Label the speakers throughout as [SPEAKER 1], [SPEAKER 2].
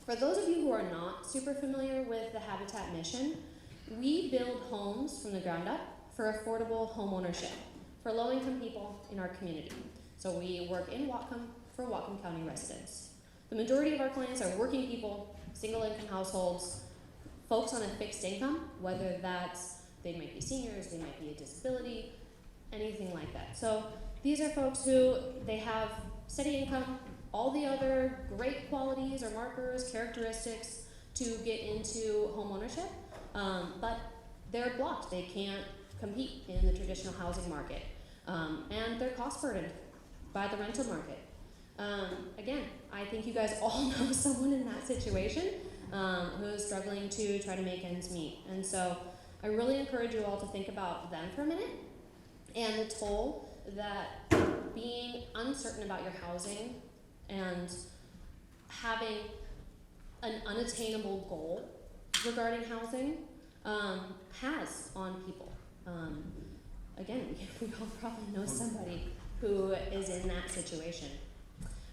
[SPEAKER 1] For those of you who are not super familiar with the Habitat mission, we build homes from the ground up for affordable home ownership for low-income people in our community. So we work in Whatcom for Whatcom County residents. The majority of our clients are working people, single-income households, folks on a fixed income, whether that's, they might be seniors, they might be a disability, anything like that. So these are folks who, they have steady income, all the other great qualities or markers, characteristics to get into home ownership, but they're blocked. They can't compete in the traditional housing market, and they're cost burdened by the rental market. Again, I think you guys all know someone in that situation who is struggling to try to make ends meet. And so I really encourage you all to think about them for a minute and the toll that being uncertain about your housing and having an unattainable goal regarding housing has on people. Again, we all probably know somebody who is in that situation.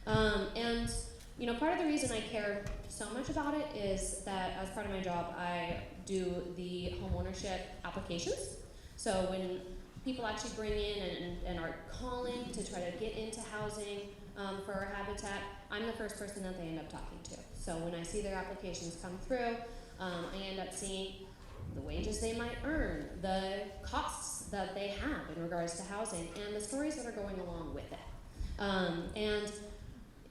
[SPEAKER 1] And you know, part of the reason I care so much about it is that as part of my job, I do the homeownership applications. So when people actually bring in and are calling to try to get into housing for our Habitat, I'm the first person that they end up talking to. So when I see their applications come through, I end up seeing the wages they might earn, the costs that they have in regards to housing, and the stories that are going along with it. And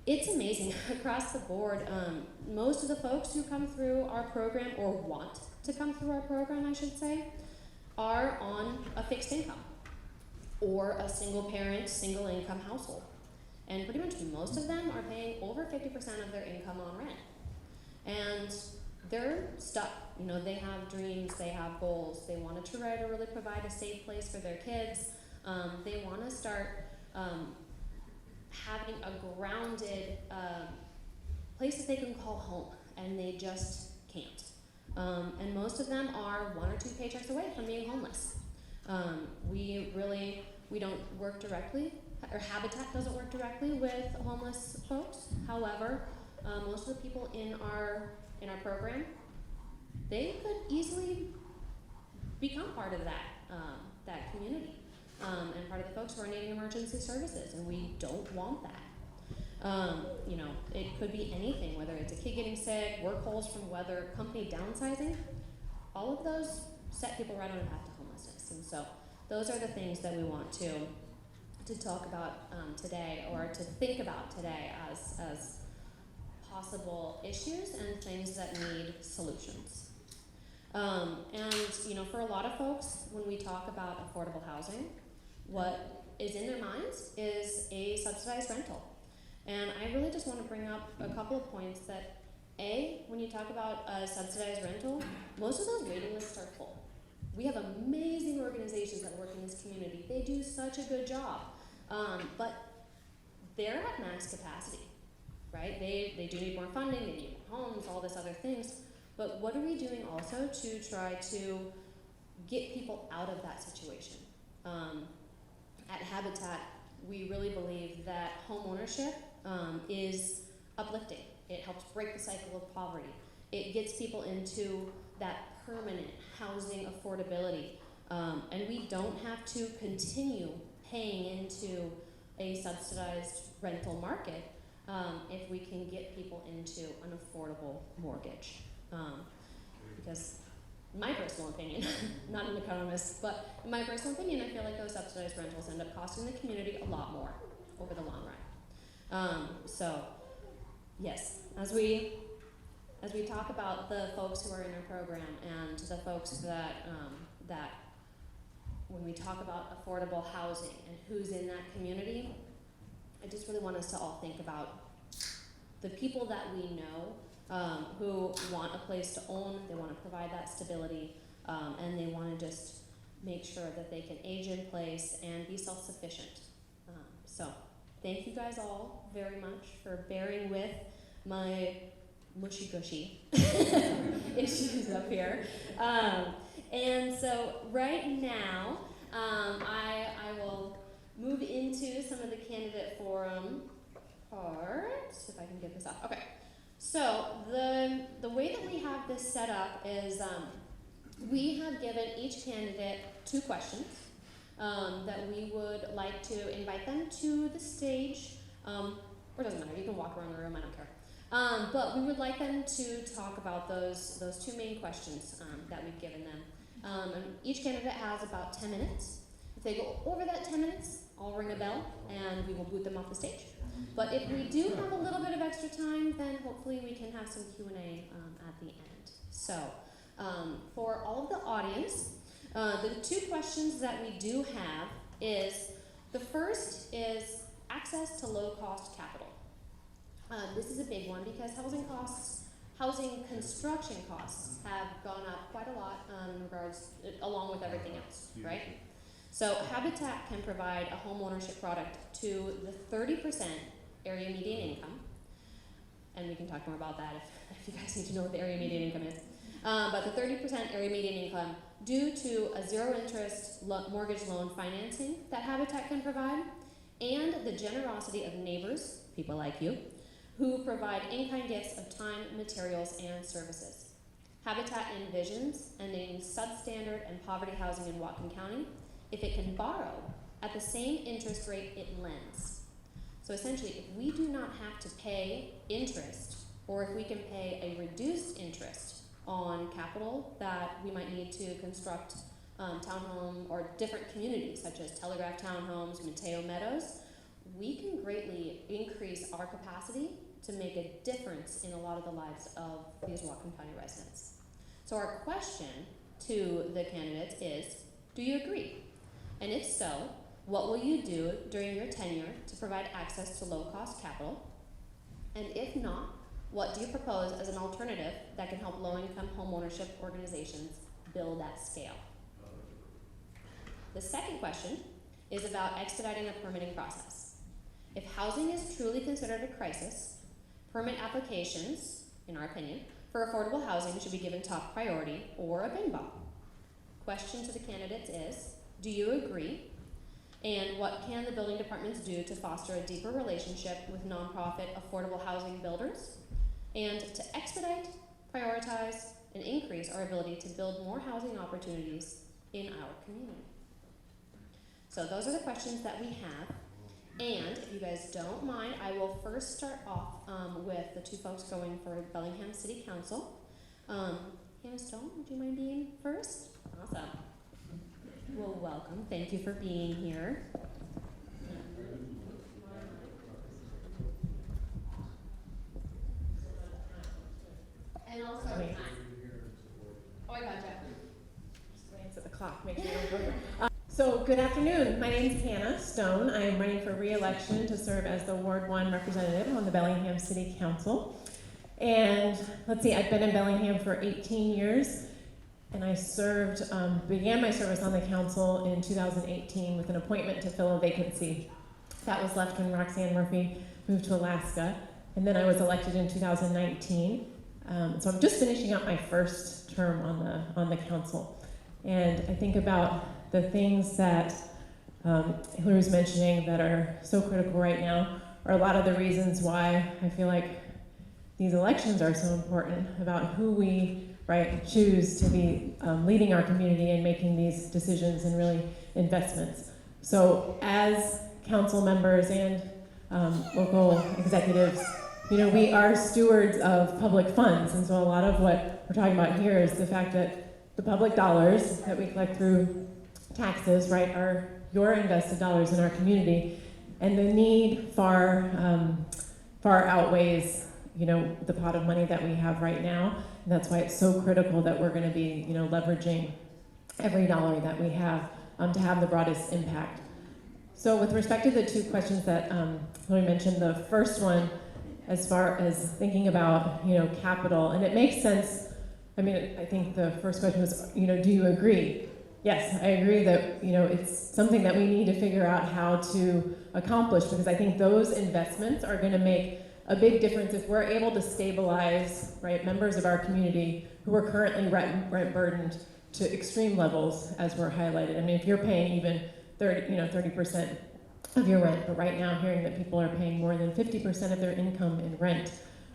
[SPEAKER 1] it's amazing across the board. Most of the folks who come through our program, or want to come through our program, I should say, are on a fixed income or a single parent, single income household. And pretty much most of them are paying over 50% of their income on rent. And they're stuck. You know, they have dreams, they have goals. They want to try to really provide a safe place for their kids. They want to start having a grounded place that they can call home, and they just can't. And most of them are 1 or 2 paychecks away from being homeless. We don't work directly, or Habitat doesn't work directly with homeless folks. However, most of the people in our program, they could easily become part of that community. And part of the folks who are needing emergency services, and we don't want that. You know, it could be anything, whether it's a kid getting sick, work holes from weather, company downsizing. All of those set people right on the path to homelessness. And so those are the things that we want to talk about today, or to think about today as possible issues and things that need solutions. And you know, for a lot of folks, when we talk about affordable housing, what is in their minds is a subsidized rental. And I really just want to bring up a couple of points that, A, when you talk about a subsidized rental, most of those waiting lists are full. We have amazing organizations that work in this community. They do such a good job. But they're at max capacity, right? They do need more funding, they need more homes, all this other things. But what are we doing also to try to get people out of that situation? At Habitat, we really believe that home ownership is uplifting. It helps break the cycle of poverty. It gets people into that permanent housing affordability. And we don't have to continue paying into a subsidized rental market if we can get people into an affordable mortgage. Because in my personal opinion, not an economist, but in my personal opinion, I feel like those subsidized rentals end up costing the community a lot more over the long run. So, yes, as we talk about the folks who are in our program and the folks that when we talk about affordable housing and who's in that community, I just really want us to all think about the people that we know who want a place to own, they want to provide that stability, and they want to just make sure that they can age in place and be self-sufficient. So thank you guys all very much for bearing with my mushy-gushy issues up here. And so right now, I will move into some of the candidate forum parts, if I can get this off. Okay. So the way that we have this set up is we have given each candidate 2 questions that we would like to invite them to the stage, or it doesn't matter, you can walk around the room, I don't care. But we would like them to talk about those 2 main questions that we've given them. And each candidate has about 10 minutes. If they go over that 10 minutes, I'll ring a bell and we will boot them off the stage. But if we do have a little bit of extra time, then hopefully we can have some Q&A at the end. So for all of the audience, the 2 questions that we do have is, the first is access to low-cost capital. This is a big one because housing construction costs have gone up quite a lot in regards, along with everything else, right? So Habitat can provide a home ownership product to the 30% area median income, and we can talk more about that if you guys need to know what the area median income is. But the 30% area median income due to a zero-interest mortgage loan financing that Habitat can provide, and the generosity of neighbors, people like you, who provide in-kind gifts of time, materials, and services. Habitat envisions ending substandard and poverty housing in Whatcom County if it can borrow at the same interest rate it lends. So essentially, if we do not have to pay interest, or if we can pay a reduced interest on capital that we might need to construct townhome or different communities such as Telegraph Townhomes, Mateo Meadows, we can greatly increase our capacity to make a difference in a lot of the lives of these Whatcom County residents. So our question to the candidates is, do you agree? And if so, what will you do during your tenure to provide access to low-cost capital? And if not, what do you propose as an alternative that can help low-income homeownership organizations build at scale? The second question is about expediting the permitting process. If housing is truly considered a crisis, permit applications, in our opinion, for affordable housing should be given top priority or a bing bong. Question to the candidates is, do you agree? And what can the building departments do to foster a deeper relationship with nonprofit affordable housing builders and to expedite, prioritize, and increase our ability to build more housing opportunities in our community? So those are the questions that we have. And if you guys don't mind, I will first start off with the 2 folks going for Bellingham City Council. Hannah Stone, would you mind being first? Awesome. Well, welcome. Thank you for being here. And also time. Oh, I gotcha.
[SPEAKER 2] Just glance at the clock, make sure you don't go over. So good afternoon. My name is Hannah Stone. I am running for re-election to serve as the Ward 1 representative on the Bellingham City Council. And let's see, I've been in Bellingham for 18 years. And I began my service on the council in 2018 with an appointment to fill a vacancy. That was left when Roxanne Murphy moved to Alaska. And then I was elected in 2019. So I'm just finishing up my first term on the council. And I think about the things that Hillary was mentioning that are so critical right now are a lot of the reasons why I feel like these elections are so important, about who we choose to be leading our community and making these decisions and really investments. So as council members and local executives, we are stewards of public funds. And so a lot of what we're talking about here is the fact that the public dollars that we collect through taxes, are your invested dollars in our community. And the need far outweighs, the pot of money that we have right now. And that's why it's so critical that we're going to be, leveraging every dollar that we have to have the broadest impact. So with respect to the 2 questions that Hillary mentioned, the first one, as far as thinking about, capital, and it makes sense. I mean, I think the first question was, do you agree? Yes, I agree that, it's something that we need to figure out how to accomplish, because I think those investments are going to make a big difference if we're able to stabilize, members of our community who are currently rent burdened to extreme levels, as were highlighted. I mean, if you're paying even 30% of your rent, but right now hearing that people are paying more than 50% of their income in rent,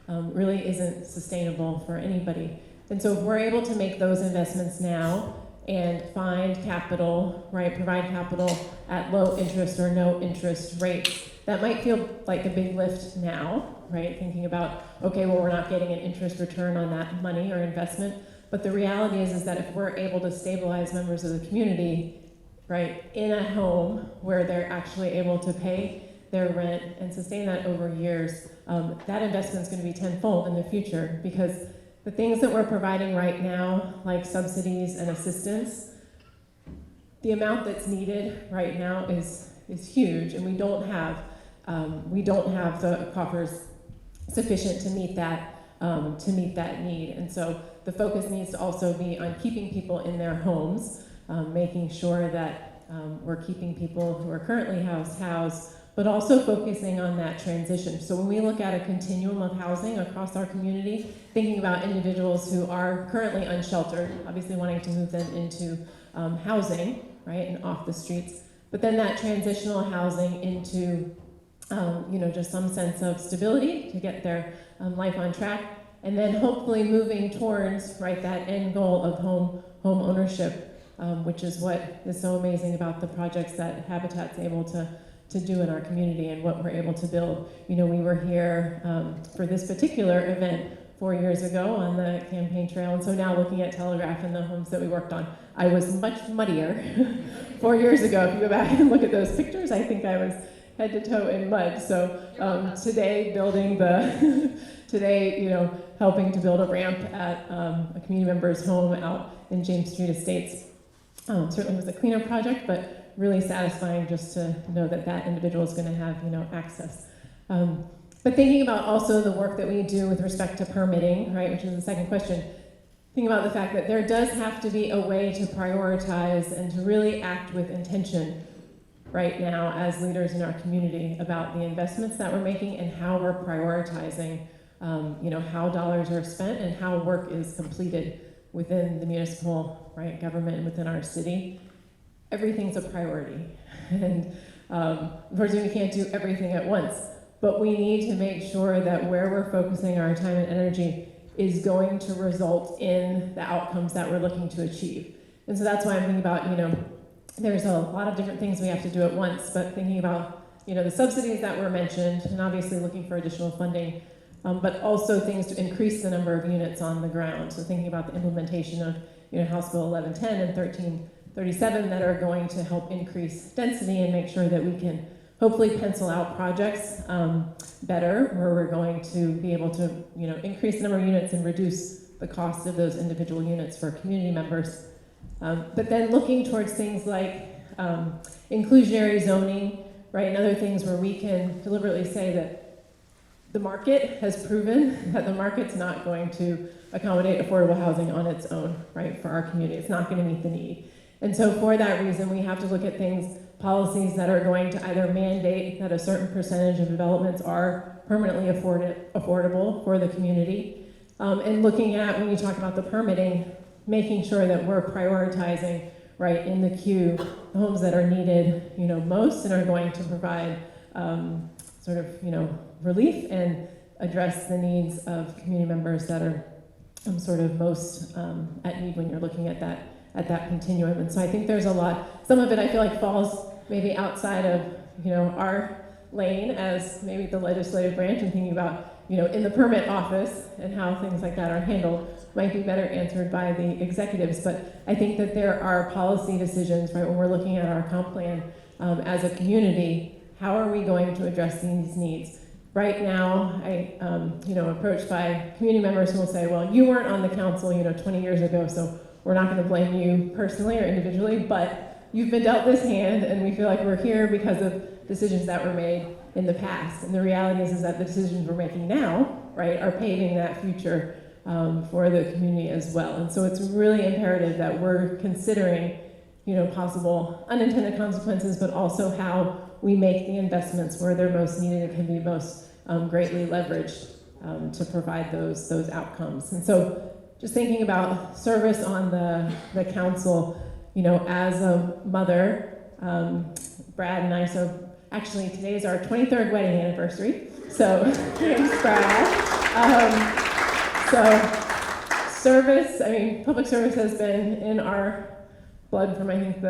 [SPEAKER 2] really isn't sustainable for anybody. And so if we're able to make those investments now and find capital, right, provide capital at low interest or no interest rates, that might feel like a big lift now, right? Thinking about, okay, well, we're not getting an interest return on that money or investment. But the reality is that if we're able to stabilize members of the community, right, in a home where they're actually able to pay their rent and sustain that over years, that investment is going to be tenfold in the future, because the things that we're providing right now, like subsidies and assistance, the amount that's needed right now is huge, and we don't have the coffers sufficient to meet that need. And so the focus needs to also be on keeping people in their homes, making sure that we're keeping people who are currently housed, but also focusing on that transition. So when we look at a continuum of housing across our community, thinking about individuals who are currently unsheltered, obviously wanting to move them into housing, right, and off the streets, but then that transitional housing into just some sense of stability to get their life on track, and then hopefully moving towards, right, that end goal of home ownership, which is what is so amazing about the projects that Habitat's able to do in our community and what we're able to build. We were here for this particular event 4 years ago on the campaign trail, and so now looking at Telegraph and the homes that we worked on, I was much muddier 4 years ago. If you go back and look at those pictures, I think I was head to toe in mud. So today, helping to build a ramp at a community member's home out in James Street Estates certainly was a cleanup project, but really satisfying just to know that that individual is going to have access. But thinking about also the work that we do with respect to permitting, right, which is the second question, thinking about the fact that there does have to be a way to prioritize and to really act with intention right now as leaders in our community about the investments that we're making and how we're prioritizing, how dollars are spent and how work is completed within the municipal, right, government and within our city. Everything's a priority. And unfortunately, we can't do everything at once, but we need to make sure that where we're focusing our time and energy is going to result in the outcomes that we're looking to achieve. And so that's why I'm thinking about, there's a lot of different things we have to do at once, but thinking about, the subsidies that were mentioned, and obviously looking for additional funding, but also things to increase the number of units on the ground. So thinking about the implementation of, House Bill 1110 and 1337 that are going to help increase density and make sure that we can hopefully pencil out projects better, where we're going to be able to, increase the number of units and reduce the cost of those individual units for community members. But then looking towards things like inclusionary zoning, right, and other things where we can deliberately say that the market has proven that the market's not going to accommodate affordable housing on its own, right, for our community. It's not going to meet the need. And so for that reason, we have to look at things, policies that are going to either mandate that a certain percentage of developments are permanently affordable for the community, and looking at, when you talk about the permitting, making sure that we're prioritizing, right, in the queue, the homes that are needed, most and are going to provide relief and address the needs of community members that are most at need when you're looking at that continuum. And so I think there's a lot, some of it I feel like falls maybe outside of, our lane as maybe the legislative branch, and thinking about, in the permit office and how things like that are handled might be better answered by the executives. But I think that there are policy decisions, right, when we're looking at our comp plan as a community, how are we going to address these needs? Right now, I, approached by community members who will say, well, you weren't on the council, 20 years ago, so we're not going to blame you personally or individually, but you've been dealt this hand, and we feel like we're here because of decisions that were made in the past. And the reality is that the decisions we're making now, right, are paving that future for the community as well. And so it's really imperative that we're considering, possible unintended consequences, but also how we make the investments where they're most needed and can be most greatly leveraged to provide those outcomes. And so just thinking about service on the council, as a mother, Brad and I, so actually today is our 23rd wedding anniversary. So thanks, Brad. So service, I mean, public service has been in our blood from, I think,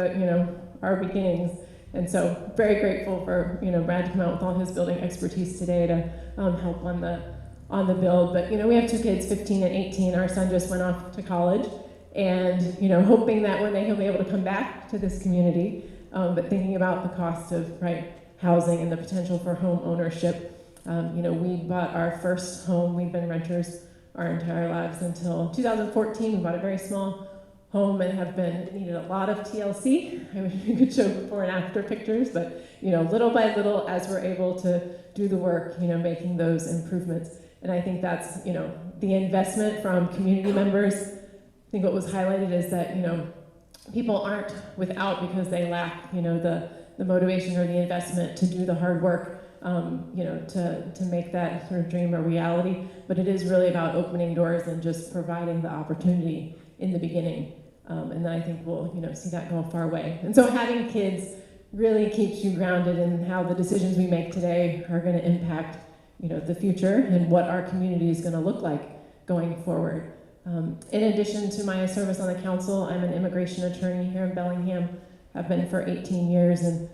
[SPEAKER 2] our beginnings. And so very grateful for, Brad to come out with all his building expertise today to help on the build. But, we have two kids, 15 and 18. Our son just went off to college. And, hoping that one day he'll be able to come back to this community. But thinking about the cost of, housing and the potential for home ownership. We bought our first home. We've been renters our entire lives until 2014. We bought a very small home and have needed a lot of TLC. I wish we could show before and after pictures, but little by little, as we're able to do the work, making those improvements. And I think that's the investment from community members. I think what was highlighted is that people aren't without because they lack the motivation or the investment to do the hard work. To make that sort of dream a reality, but it is really about opening doors and just providing the opportunity in the beginning. And then I think we'll, see that go a far way. And so having kids really keeps you grounded in how the decisions we make today are going to impact, the future and what our community is going to look like going forward. In addition to my service on the council, I'm an immigration attorney here in Bellingham. I've been for 18 years, and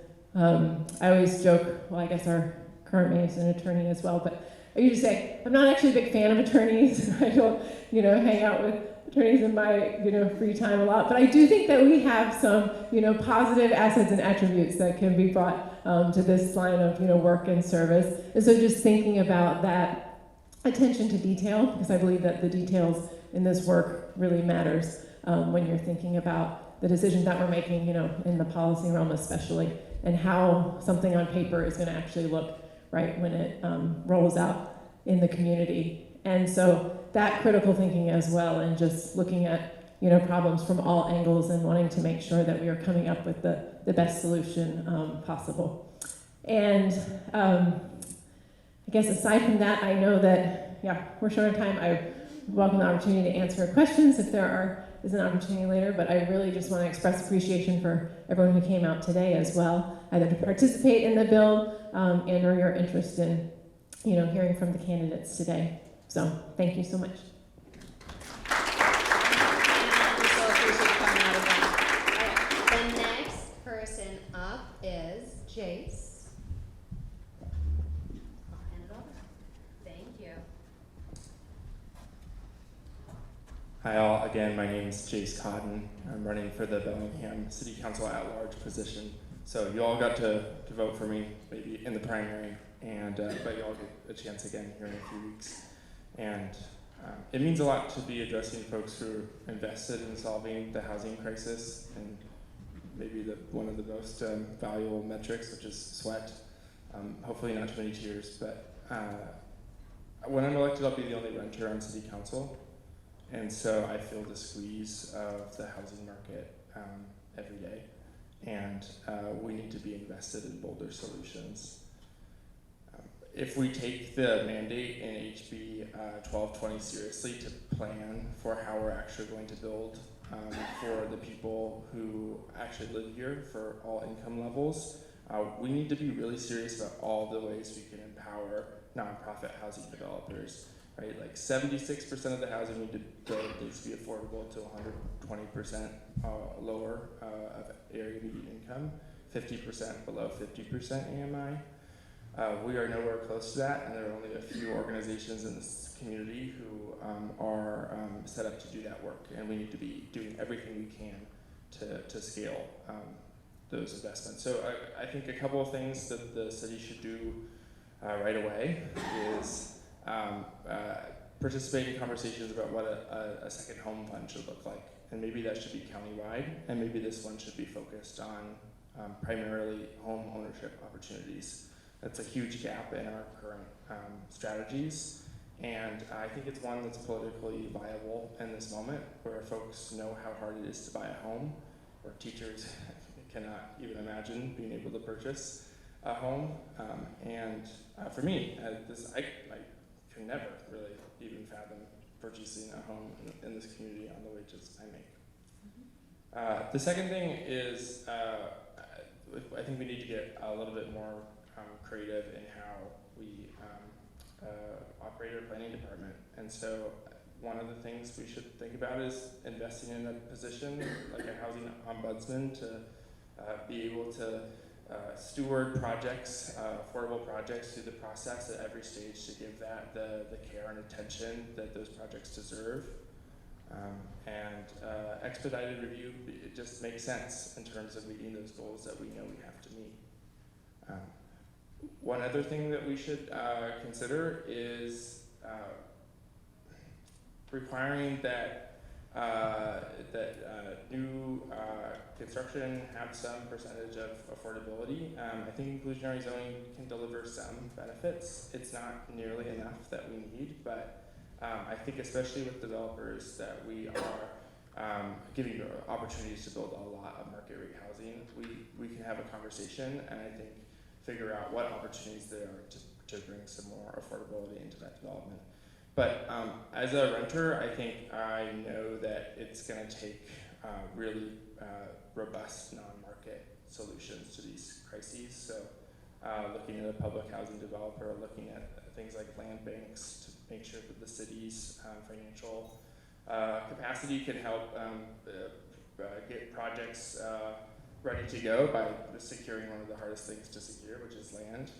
[SPEAKER 2] I always joke, well, I guess our current mayor is an attorney as well, but I usually say, I'm not actually a big fan of attorneys. I don't, hang out with attorneys in my, free time a lot, but I do think that we have some, positive assets and attributes that can be brought to this line of, work and service. And so just thinking about that attention to detail, because I believe that the details in this work really matters when you're thinking about the decisions that we're making, in the policy realm especially, and how something on paper is going to actually look, when it rolls out in the community. And so that critical thinking as well, and just looking at, problems from all angles and wanting to make sure that we are coming up with the best solution possible. And I guess aside from that, I know that, we're short on time. I welcome the opportunity to answer questions if there is an opportunity later, but I really just want to express appreciation for everyone who came out today as well, either to participate in the bill and or your interest in, hearing from the candidates today. So thank you so much.
[SPEAKER 1] We so appreciate you coming out again. All right, the next person up is Jace. I'll hand it over. Thank you.
[SPEAKER 3] Hi all, again, my name is Jace Cotton. I'm running for the Bellingham City Council at-large position. So you all got to vote for me, maybe in the primary, and but you all get a chance again here in a few weeks. And it means a lot to be addressing folks who are invested in solving the housing crisis, and maybe one of the most valuable metrics, which is sweat. Hopefully not too many tears, but when I'm elected, I'll be the only renter on City Council. And so I feel the squeeze of the housing market every day. And we need to be invested in bolder solutions. If we take the mandate in HB 1220 seriously to plan for how we're actually going to build for the people who actually live here for all income levels, we need to be really serious about all the ways we can empower nonprofit housing developers. Right, like 76% of the housing we build needs to be affordable to 120% lower of area median income, 50% below 50% AMI. We are nowhere close to that, and there are only a few organizations in this community who are set up to do that work, and we need to be doing everything we can to scale those investments. So I think a couple of things that the city should do right away is participate in conversations about what a second home fund should look like. And maybe that should be countywide, and maybe this one should be focused on primarily home ownership opportunities. That's a huge gap in our current strategies, and I think it's one that's politically viable in this moment, where folks know how hard it is to buy a home, where teachers cannot even imagine being able to purchase a home. And for me, I can never really even fathom purchasing a home in this community on the wages I make. The second thing is I think we need to get a little bit more creative in how we operate our planning department. And so one of the things we should think about is investing in a position like a housing ombudsman to be able to steward projects, affordable projects through the process at every stage to give that the care and attention that those projects deserve. And expedited review, it just makes sense in terms of meeting those goals that we know we have to meet. One other thing that we should consider is requiring that new construction have some percentage of affordability. I think inclusionary zoning can deliver some benefits. It's not nearly enough that we need, but I think especially with developers that we are giving opportunities to build a lot of market rate housing, we can have a conversation and I think figure out what opportunities there are to bring some more affordability into that development. But as a renter, I think I know that it's going to take really robust non-market solutions to these crises. So looking at a public housing developer, looking at things like land banks to make sure that the city's financial capacity can help get projects ready to go by securing one of the hardest things to secure, which is land.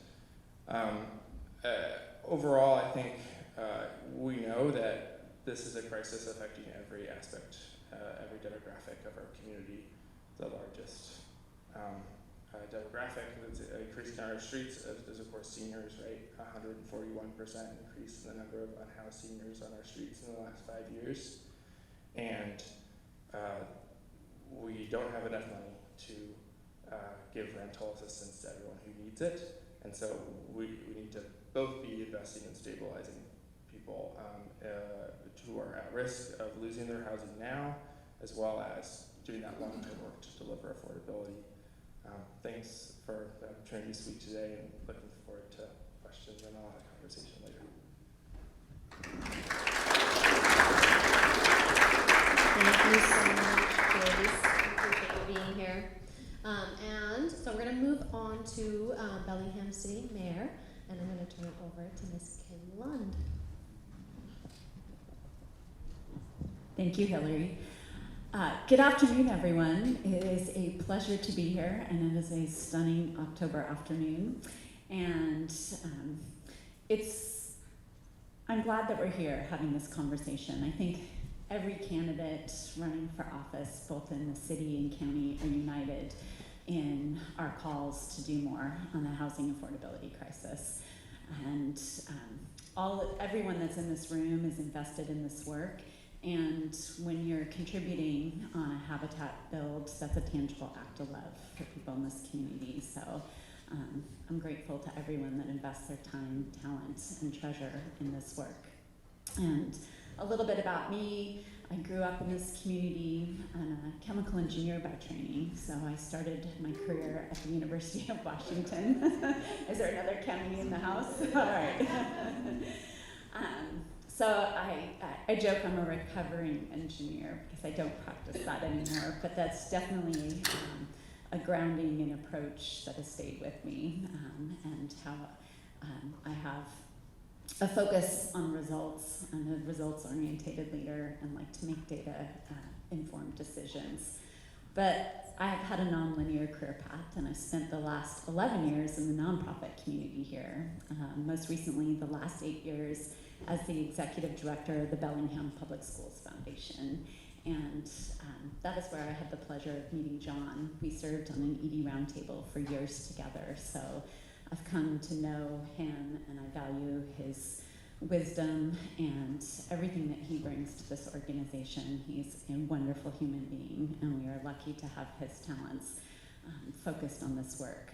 [SPEAKER 3] Overall, I think we know that this is a crisis affecting every aspect, every demographic of our community. The largest demographic that's increasing on our streets is of course seniors, right? 141% increase in the number of unhoused seniors on our streets in the last 5 years. And we don't have enough money to give rental assistance to everyone who needs it. And so we need to both be investing in stabilizing people who are at risk of losing their housing now, as well as doing that long-term work to deliver affordability. Thanks for the opportunity to speak today, and looking forward to questions and a lot of conversation later.
[SPEAKER 1] Thank you so much, Jace. Appreciate you being here. And so we're going to move on to Bellingham City Mayor, and I'm going to turn it over to Ms. Kim Lund.
[SPEAKER 4] Thank you, Hillary. Good afternoon, everyone. It is a pleasure to be here, and it is a stunning October afternoon. And I'm glad that we're here having this conversation. I think every candidate running for office, both in the city and county, are united in our calls to do more on the housing affordability crisis. And everyone that's in this room is invested in this work. And when you're contributing on a habitat build, that's a tangible act of love for people in this community. So I'm grateful to everyone that invests their time, talent, and treasure in this work. And a little bit about me. I grew up in this community. I'm a chemical engineer by training, so I started my career at the University of Washington. Is there another county in the house? All right. So I joke I'm a recovering engineer because I don't practice that anymore, but that's definitely a grounding and approach that has stayed with me, and how I have a focus on results. I'm a results-oriented leader and like to make data-informed decisions. But I have had a non-linear career path, and I've spent the last 11 years in the nonprofit community here. Most recently, the last 8 years as the executive director of the Bellingham Public Schools Foundation. And that is where I had the pleasure of meeting John. We served on an ED roundtable for years together, so I've come to know him, and I value his wisdom and everything that he brings to this organization. He's a wonderful human being, and we are lucky to have his talents focused on this work.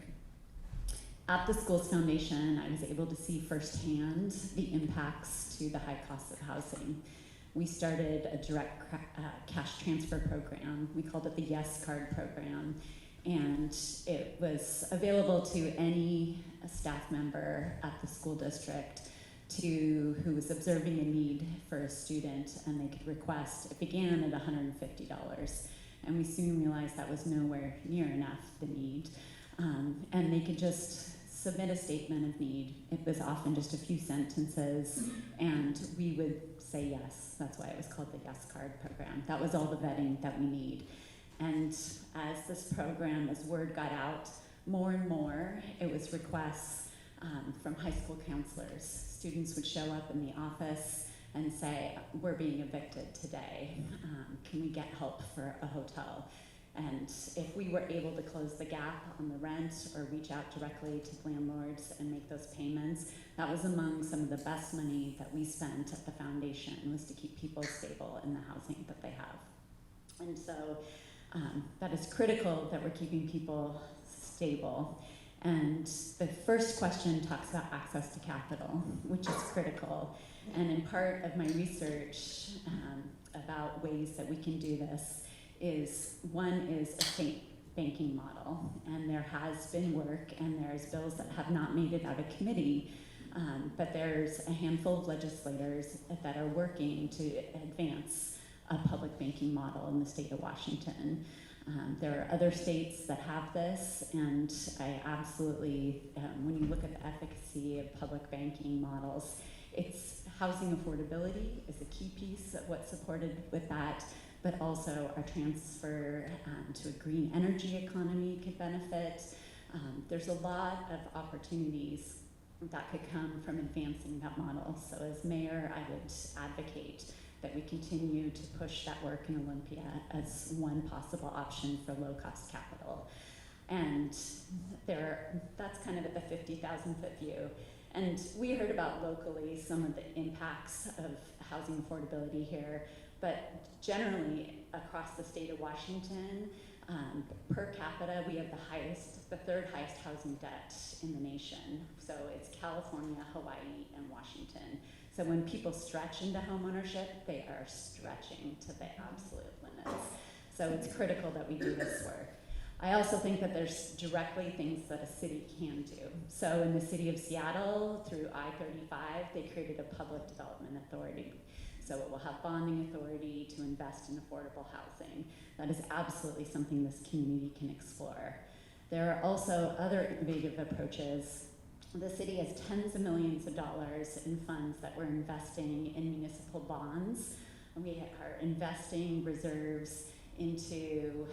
[SPEAKER 4] At the Schools Foundation, I was able to see firsthand the impacts to the high cost of housing. We started a direct cash transfer program. We called it the Yes Card program, and it was available to any staff member at the school district who was observing a need for a student, and they could request. It began at $150, and we soon realized that was nowhere near enough the need, and they could just submit a statement of need. It was often just a few sentences, and we would say yes. That's why it was called the Yes Card program. That was all the vetting that we need. And as this program, as word got out, more and more, it was requests from high school counselors. Students would show up in the office and say, we're being evicted today. Can we get help for a hotel? And if we were able to close the gap on the rent or reach out directly to landlords and make those payments, that was among some of the best money that we spent at the foundation, was to keep people stable in the housing that they have. And so that is critical that we're keeping people stable. And the first question talks about access to capital, which is critical. And in part of my research about ways that we can do this is, one is a state banking model. And there has been work, and there's bills that have not made it out of committee, but there's a handful of legislators that are working to advance a public banking model in the state of Washington. There are other states that have this, and I absolutely, when you look at the efficacy of public banking models, it's housing affordability is a key piece of what's supported with that, but also our transfer to a green energy economy could benefit. There's a lot of opportunities that could come from advancing that model. So as mayor, I would advocate that we continue to push that work in Olympia as one possible option for low-cost capital. And that's kind of at the 50,000 foot view. And we heard about locally some of the impacts of housing affordability here, but generally across the state of Washington, per capita, we have the third highest housing debt in the nation. So it's California, Hawaii, and Washington. So when people stretch into homeownership, they are stretching to the absolute limits. So it's critical that we do this work. I also think that there's directly things that a city can do. So in the city of Seattle, through I-35, they created a public development authority. So it will have bonding authority to invest in affordable housing. That is absolutely something this community can explore. There are also other innovative approaches. The city has tens of millions of dollars in funds that we're investing in municipal bonds. We are investing reserves into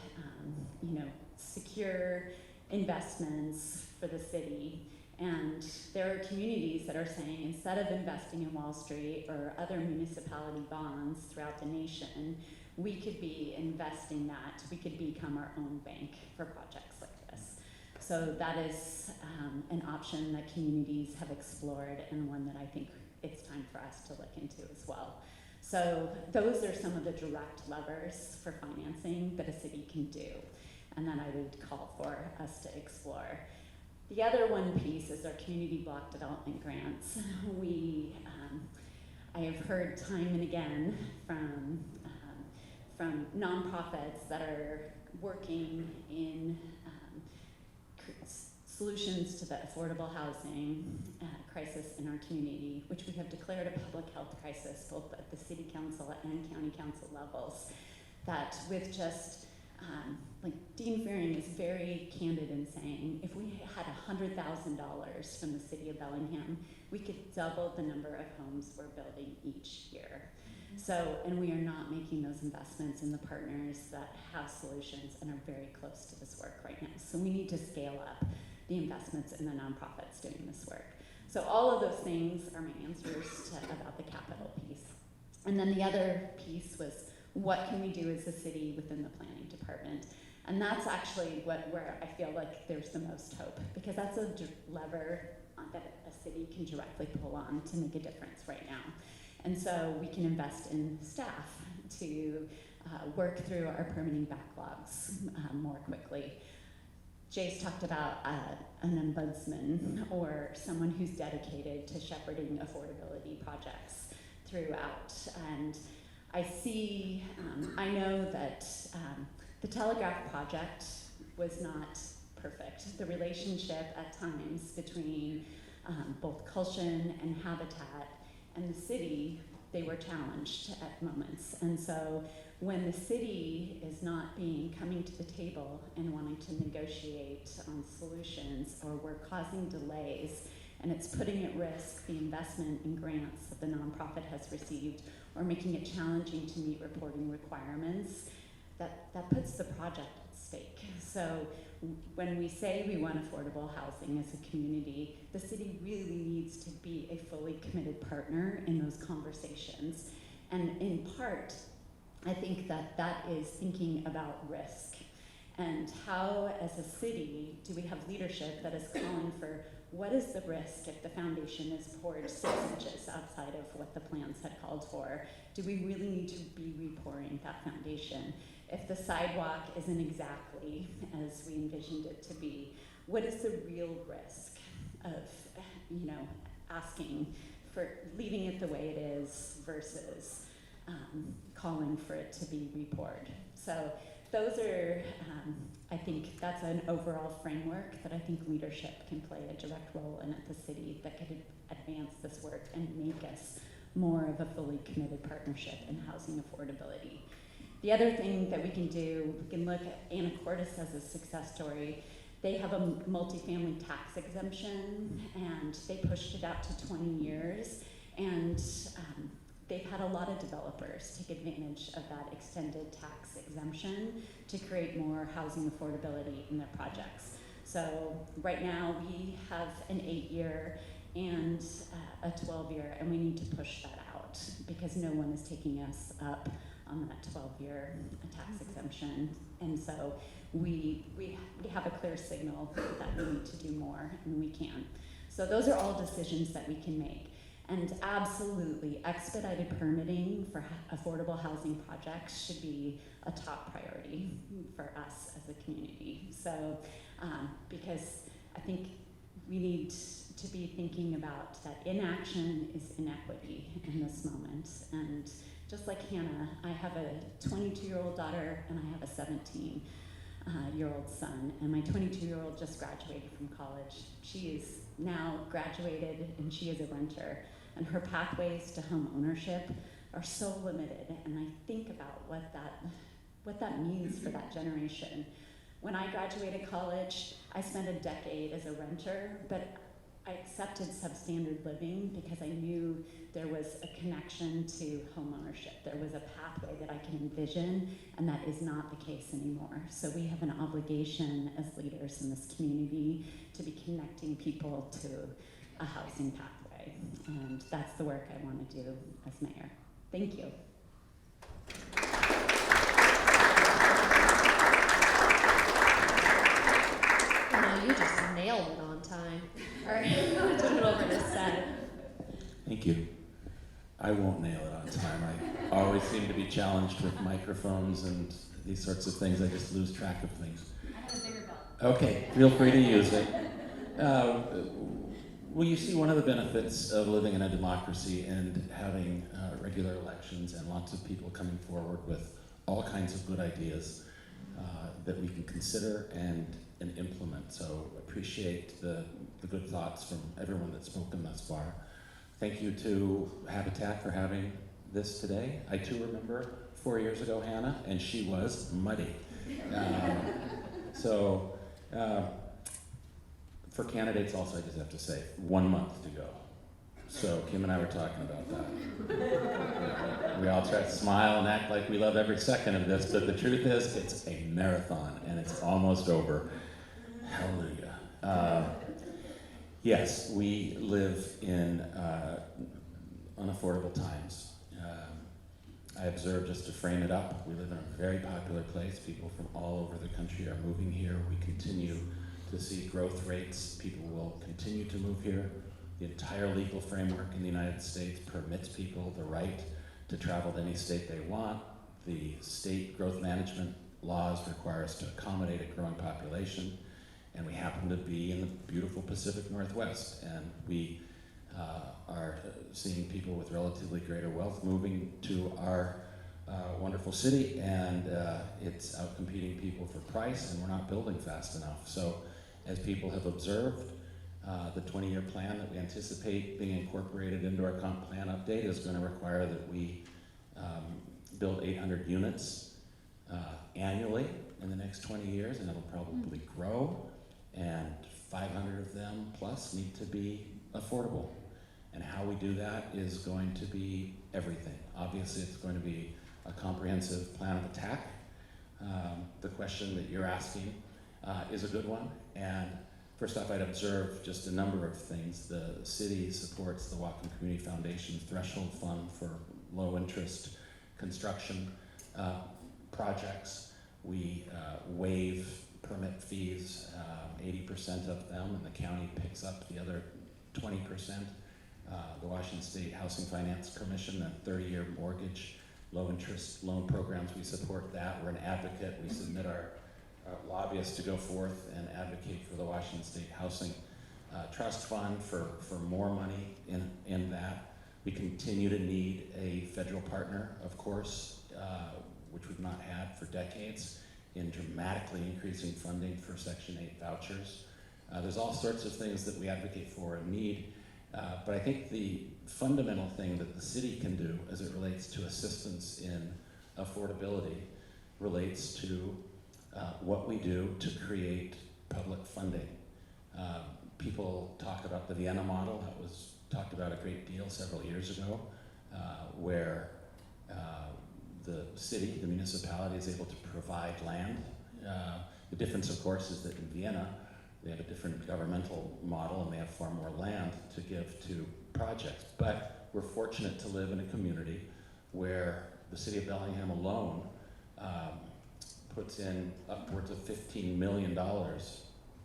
[SPEAKER 4] secure investments for the city. And there are communities that are saying, instead of investing in Wall Street or other municipality bonds throughout the nation, we could be investing that. We could become our own bank for projects like this. So that is an option that communities have explored, and one that I think it's time for us to look into as well. So those are some of the direct levers for financing that a city can do, and then I would call for us to explore. The other one piece is our community block development grants. I have heard time and again from nonprofits that are working in solutions to the affordable housing crisis in our community, which we have declared a public health crisis both at the city council and county council levels, that with just Dean Fearing is very candid in saying, if we had $100,000 from the city of Bellingham, we could double the number of homes we're building each year. So, and we are not making those investments in the partners that have solutions and are very close to this work right now. So we need to scale up the investments in the nonprofits doing this work. So all of those things are my answers about the capital piece. And then the other piece was, what can we do as a city within the planning department? And that's actually where I feel like there's the most hope, because that's a lever that a city can directly pull on to make a difference right now. And so we can invest in staff to work through our permitting backlogs more quickly. Jace talked about an ombudsman, or someone who's dedicated to shepherding affordability projects throughout. And I see, I know that the Telegraph project was not perfect. The relationship at times between both Culshan and Habitat and the city they were challenged at moments. And so when the city is not coming to the table and wanting to negotiate on solutions, or we're causing delays, and it's putting at risk the investment in grants that the nonprofit has received, or making it challenging to meet reporting requirements, that puts the project at stake. So when we say we want affordable housing as a community, the city really needs to be a fully committed partner in those conversations. And in part, I think that is thinking about risk, and how, as a city, do we have leadership that is calling for what is the risk if the foundation is poured 6 inches outside of what the plans had called for? Do we really need to be repouring that foundation? If the sidewalk isn't exactly as we envisioned it to be, what is the real risk of, asking for leaving it the way it is versus calling for it to be repoured? So those are, I think that's an overall framework that I think leadership can play a direct role in at the city, that could advance this work and make us more of a fully committed partnership in housing affordability. The other thing that we can do, we can look at Anacortes as a success story. They have a multifamily tax exemption, and they pushed it out to 20 years, and they've had a lot of developers take advantage of that extended tax exemption to create more housing affordability in their projects. So right now we have an 8-year and a 12-year, and we need to push that out because no one is taking us up on that 12-year tax exemption. And so we have a clear signal that we need to do more, and we can. So those are all decisions that we can make. And absolutely, expedited permitting for affordable housing projects should be a top priority for us as a community. So, because I think we need to be thinking about that inaction is inequity in this moment. And just like Hannah, I have a 22-year-old daughter and I have a 17-year-old son. And my 22-year-old just graduated from college. She is now graduated and she is a renter. And her pathways to home ownership are so limited. And I think about what that means for that generation. When I graduated college, I spent a decade as a renter, but I accepted substandard living because I knew there was a connection to home ownership. There was a pathway that I can envision, and that is not the case anymore. So we have an obligation as leaders in this community to be connecting people to a housing pathway. And that's the work I want to do as mayor. Thank you.
[SPEAKER 1] No, you just nailed it on time. All right, I'm going to turn it over to Seth.
[SPEAKER 5] Thank you. I won't nail it on time. I always seem to be challenged with microphones and these sorts of things. I just lose track of things.
[SPEAKER 4] I have a bigger belt.
[SPEAKER 5] Okay, feel free to use it. Well, you see, one of the benefits of living in a democracy and having regular elections and lots of people coming forward with all kinds of good ideas that we can consider and implement. So appreciate the good thoughts from everyone that's spoken thus far. Thank you to Habitat for having this today. I too remember 4 years ago, Hannah, and she was muddy. For candidates also, I just have to say, 1 month to go. So Kim and I were talking about that. We all try to smile and act like we love every second of this, but the truth is, it's a marathon, and it's almost over. Hallelujah. Yes, we live in unaffordable times. I observe, just to frame it up, we live in a very popular place. People from all over the country are moving here. We continue to see growth rates. People will continue to move here. The entire legal framework in the United States permits people the right to travel to any state they want. The state growth management laws require us to accommodate a growing population, and we happen to be in the beautiful Pacific Northwest, and we are seeing people with relatively greater wealth moving to our wonderful city, and it's outcompeting people for price, and we're not building fast enough. So as people have observed, The 20-year plan that we anticipate being incorporated into our comp plan update is going to require that we build 800 units annually in the next 20 years, and it'll probably grow, and 500 of them plus need to be affordable. And how we do that is going to be everything. Obviously, it's going to be a comprehensive plan of attack. The question that you're asking is a good one, and first off, I'd observe just a number of things. The city supports the Whatcom Community Foundation's Threshold Fund for low-interest construction projects. We waive permit fees, 80% of them, and the county picks up the other 20%. The Washington State Housing Finance Commission, a 30-year mortgage, low-interest loan programs, we support that. We're an advocate. We submit our lobbyists to go forth and advocate for the Washington State Housing Trust Fund for more money in that. We continue to need a federal partner, of course, which we've not had for decades, in dramatically increasing funding for Section 8 vouchers. There's all sorts of things that we advocate for and need, but I think the fundamental thing that the city can do as it relates to assistance in affordability relates to what we do to create public funding. People talk about the Vienna model. That was talked about a great deal several years ago, where the city, the municipality, is able to provide land. The difference, of course, is that in Vienna, they have a different governmental model and they have far more land to give to projects. But we're fortunate to live in a community where the city of Bellingham alone puts in upwards of $15 million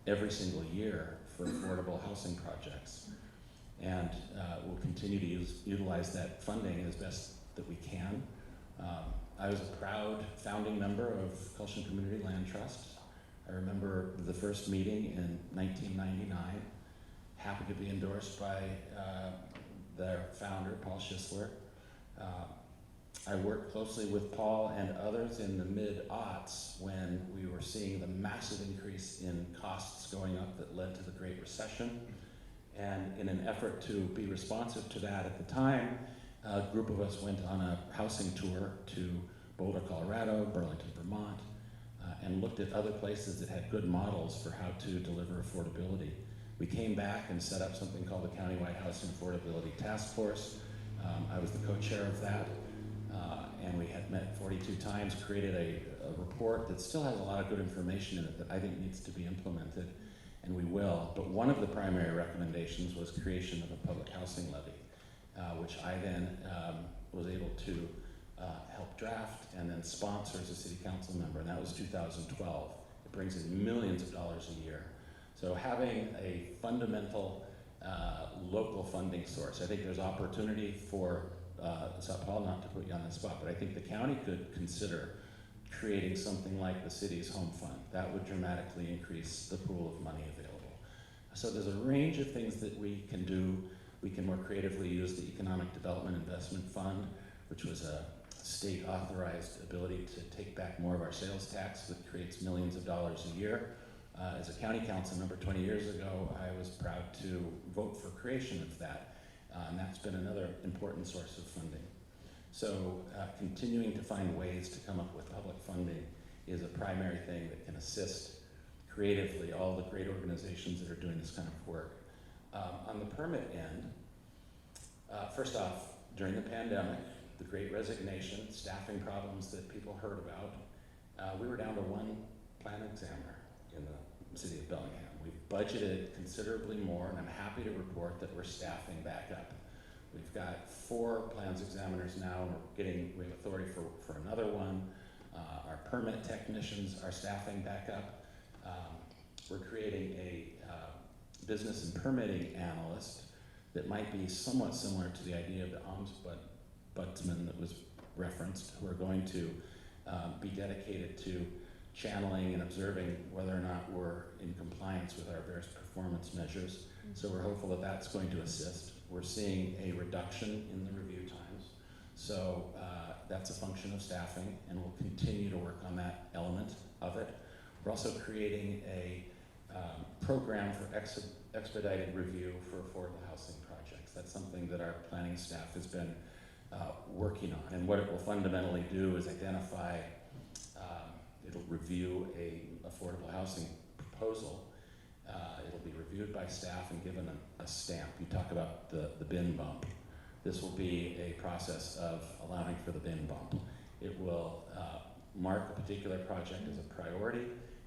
[SPEAKER 5] every single year for affordable housing projects. And we'll continue to utilize that funding as best that we can. I was a proud founding member of Gulfstream Community Land Trust. I remember the first meeting in 1999, happy to be endorsed by their founder, Paul Schisler. I worked closely with Paul and others in the mid-aughts when we were seeing the massive increase in costs going up that led to the Great Recession. And in an effort to be responsive to that at the time, a group of us went on a housing tour to Boulder, Colorado, Burlington, Vermont, and looked at other places that had good models for how to deliver affordability. We came back and set up something called the Countywide Housing Affordability Task Force. I was the co-chair of that, and we had met 42 times, created a report that still has a lot of good information in it that I think needs to be implemented, and we will. But one of the primary recommendations was creation of a public housing levy, which I then was able to help draft and then sponsor as a city council member, and that was 2012. It brings in millions of dollars a year. So having a fundamental local funding source, I think there's opportunity for Satpal, not to put you on the spot, but I think the county could consider creating something like the city's home fund. That would dramatically increase the pool of money available. So there's a range of things that we can do. We can more creatively use the Economic Development Investment Fund, which was a state-authorized ability to take back more of our sales tax that creates millions of dollars a year. As a county council member 20 years ago, I was proud to vote for creation of that, and that's been another important source of funding. So continuing to find ways to come up with public funding is a primary thing that can assist creatively all the great organizations that are doing this kind of work. On the permit end, first off, during the pandemic, the Great Resignation, staffing problems that people heard about, we were down to one plan examiner in the city of Bellingham. We've budgeted considerably more, and I'm happy to report that we're staffing back up. We've got 4 plans examiners now, and we have authority for another one. Our permit technicians are staffing back up. We're creating a business and permitting analyst that might be somewhat similar to the idea of the ombudsman that was referenced, who are going to be dedicated to channeling and observing whether or not we're in compliance with our various performance measures. So we're hopeful that that's going to assist. We're seeing a reduction in the review times. So that's a function of staffing, and we'll continue to work on that element of it. We're also creating a program for expedited review for affordable housing projects. That's something that our planning staff has been working on. And what it will fundamentally do is identify, it'll review a affordable housing proposal. It'll be reviewed by staff and given a stamp. You talk about the bin bump. This will be a process of allowing for the bin bump. It will mark a particular project as a priority,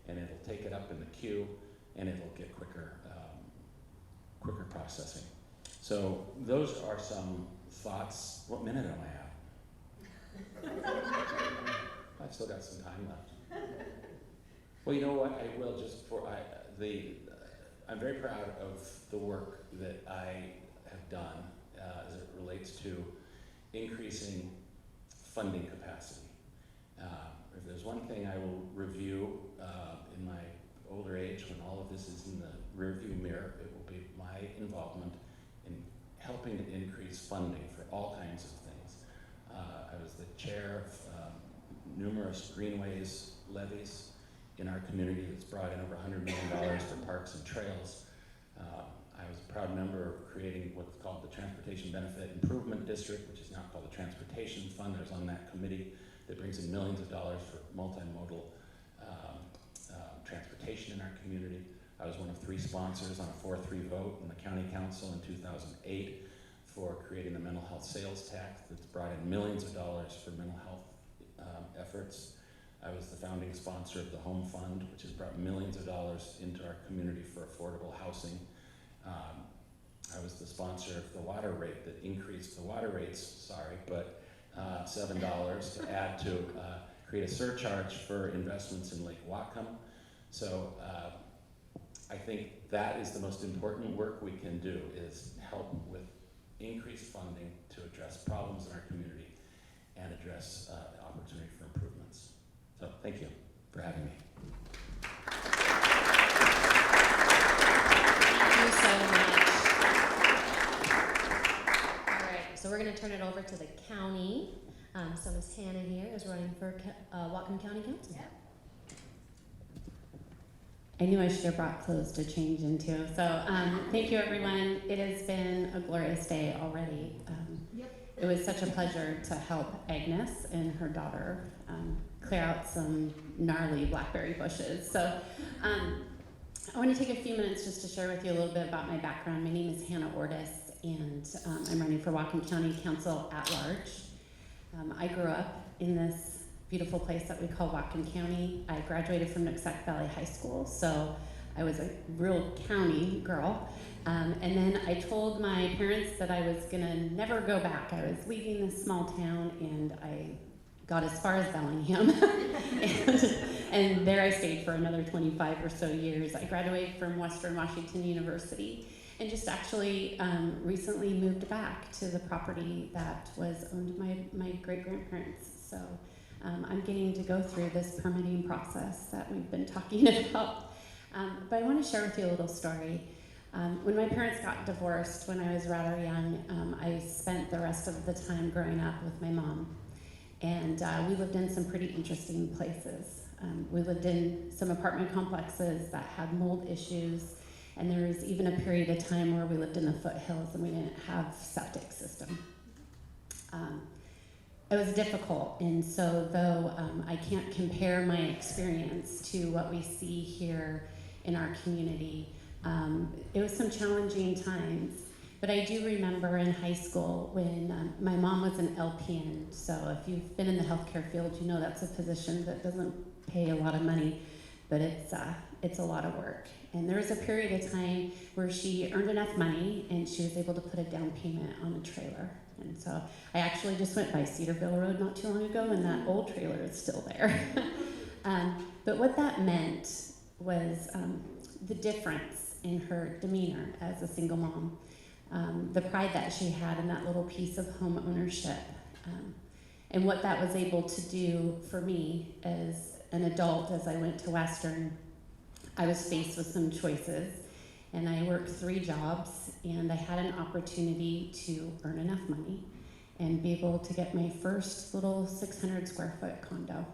[SPEAKER 5] and it'll take it up in the queue, and it'll get quicker processing. So those are some thoughts. What minute am I at? I've still got some time left. Well, you know what? I will just I'm very proud of the work that I have done as it relates to increasing funding capacity. If there's one thing I will review in my older age, when all of this is in the rearview mirror, it will be my involvement in helping to increase funding for all kinds of things. I was the chair of numerous greenways levies in our community that's brought in over $100 million for parks and trails. I was a proud member of creating what's called the Transportation Benefit Improvement District, which is now called the Transportation Fund. I was on that committee that brings in millions of dollars for multimodal transportation in our community. I was one of 3 sponsors on a 4-3 vote in the county council in 2008 for creating the mental health sales tax that's brought in millions of dollars for mental health efforts. I was the founding sponsor of the Home Fund, which has brought millions of dollars into our community for affordable housing. I was the sponsor of the water rate that increased the water rates, $7 to add to create a surcharge for investments in Lake Whatcom. So I think that is the most important work we can do, is help with increased funding to address problems in our community and address opportunity for improvements. So thank you for having me.
[SPEAKER 1] Thank you so much. All right, so we're going to turn it over to the county. So Ms. Hannah here is running for Whatcom County Council.
[SPEAKER 6] Yeah.
[SPEAKER 4] I knew I should have brought clothes to change into. So thank you, everyone. It has been a glorious day already. It was such a pleasure to help Agnes and her daughter clear out some gnarly blackberry bushes. So I want to take a few minutes just to share with you a little bit about my background. My name is Hannah Ordos, and I'm running for Whatcom County Council at large. I grew up in this beautiful place that we call Whatcom County. I graduated from Nooksack Valley High School, so I was a real county girl. And then I told my parents that I was gonna never go back. I was leaving this small town, and I got as far as Bellingham. and there I stayed for another 25 or so years. I graduated from Western Washington University, and just actually recently moved back to the property that was owned by my great-grandparents. So I'm getting to go through this permitting process that we've been talking about. But I want to share with you a little story. When my parents got divorced when I was rather young, I spent the rest of the time growing up with my mom. And we lived in some pretty interesting places. We lived in some apartment complexes that had mold issues, and there was even a period of time where we lived in the foothills and we didn't have septic system. It was difficult, and so though I can't compare my experience to what we see here in our community, it was some challenging times. But I do remember in high school when my mom was an LPN, so if you've been in the healthcare field, you know that's a position that doesn't pay a lot of money, but it's a lot of work. And there was a period of time where she earned enough money and she was able to put a down payment on a trailer. And so I actually just went by Cedarville Road not too long ago, and that old trailer is still there. But what that meant was the difference in her demeanor as a single mom. The pride that she had in that little piece of home ownership, and what that was able to do for me as an adult. As I went to Western, I was faced with some choices, and I worked 3 jobs, and I had an opportunity to earn enough money and be able to get my first little 600 square foot condo.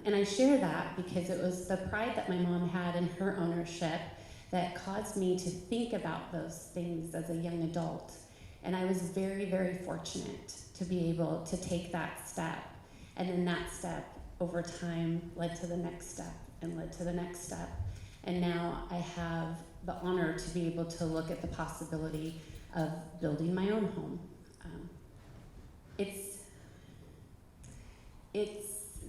[SPEAKER 4] And I share that because it was the pride that my mom had in her ownership that caused me to think about those things as a young adult. And I was very, very fortunate to be able to take that step. And then that step over time led to the next step and led to the next step. And now I have the honor to be able to look at the possibility of building my own home. It's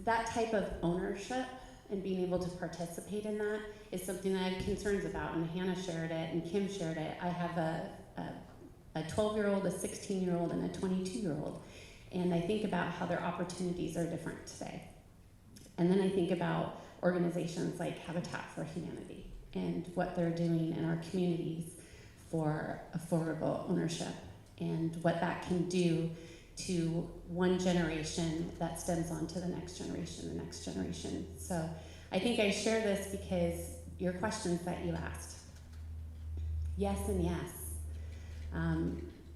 [SPEAKER 4] that type of ownership and being able to participate in that is something that I have concerns about, and Hannah shared it and Kim shared it. I have a 12-year-old, a 16-year-old, and a 22-year-old, and I think about how their opportunities are different today. And then I think about organizations like Habitat for Humanity and what they're doing in our communities for affordable ownership and what that can do to one generation that stems on to the next generation, the next generation. So I think I share this because your questions that you asked. Yes and yes.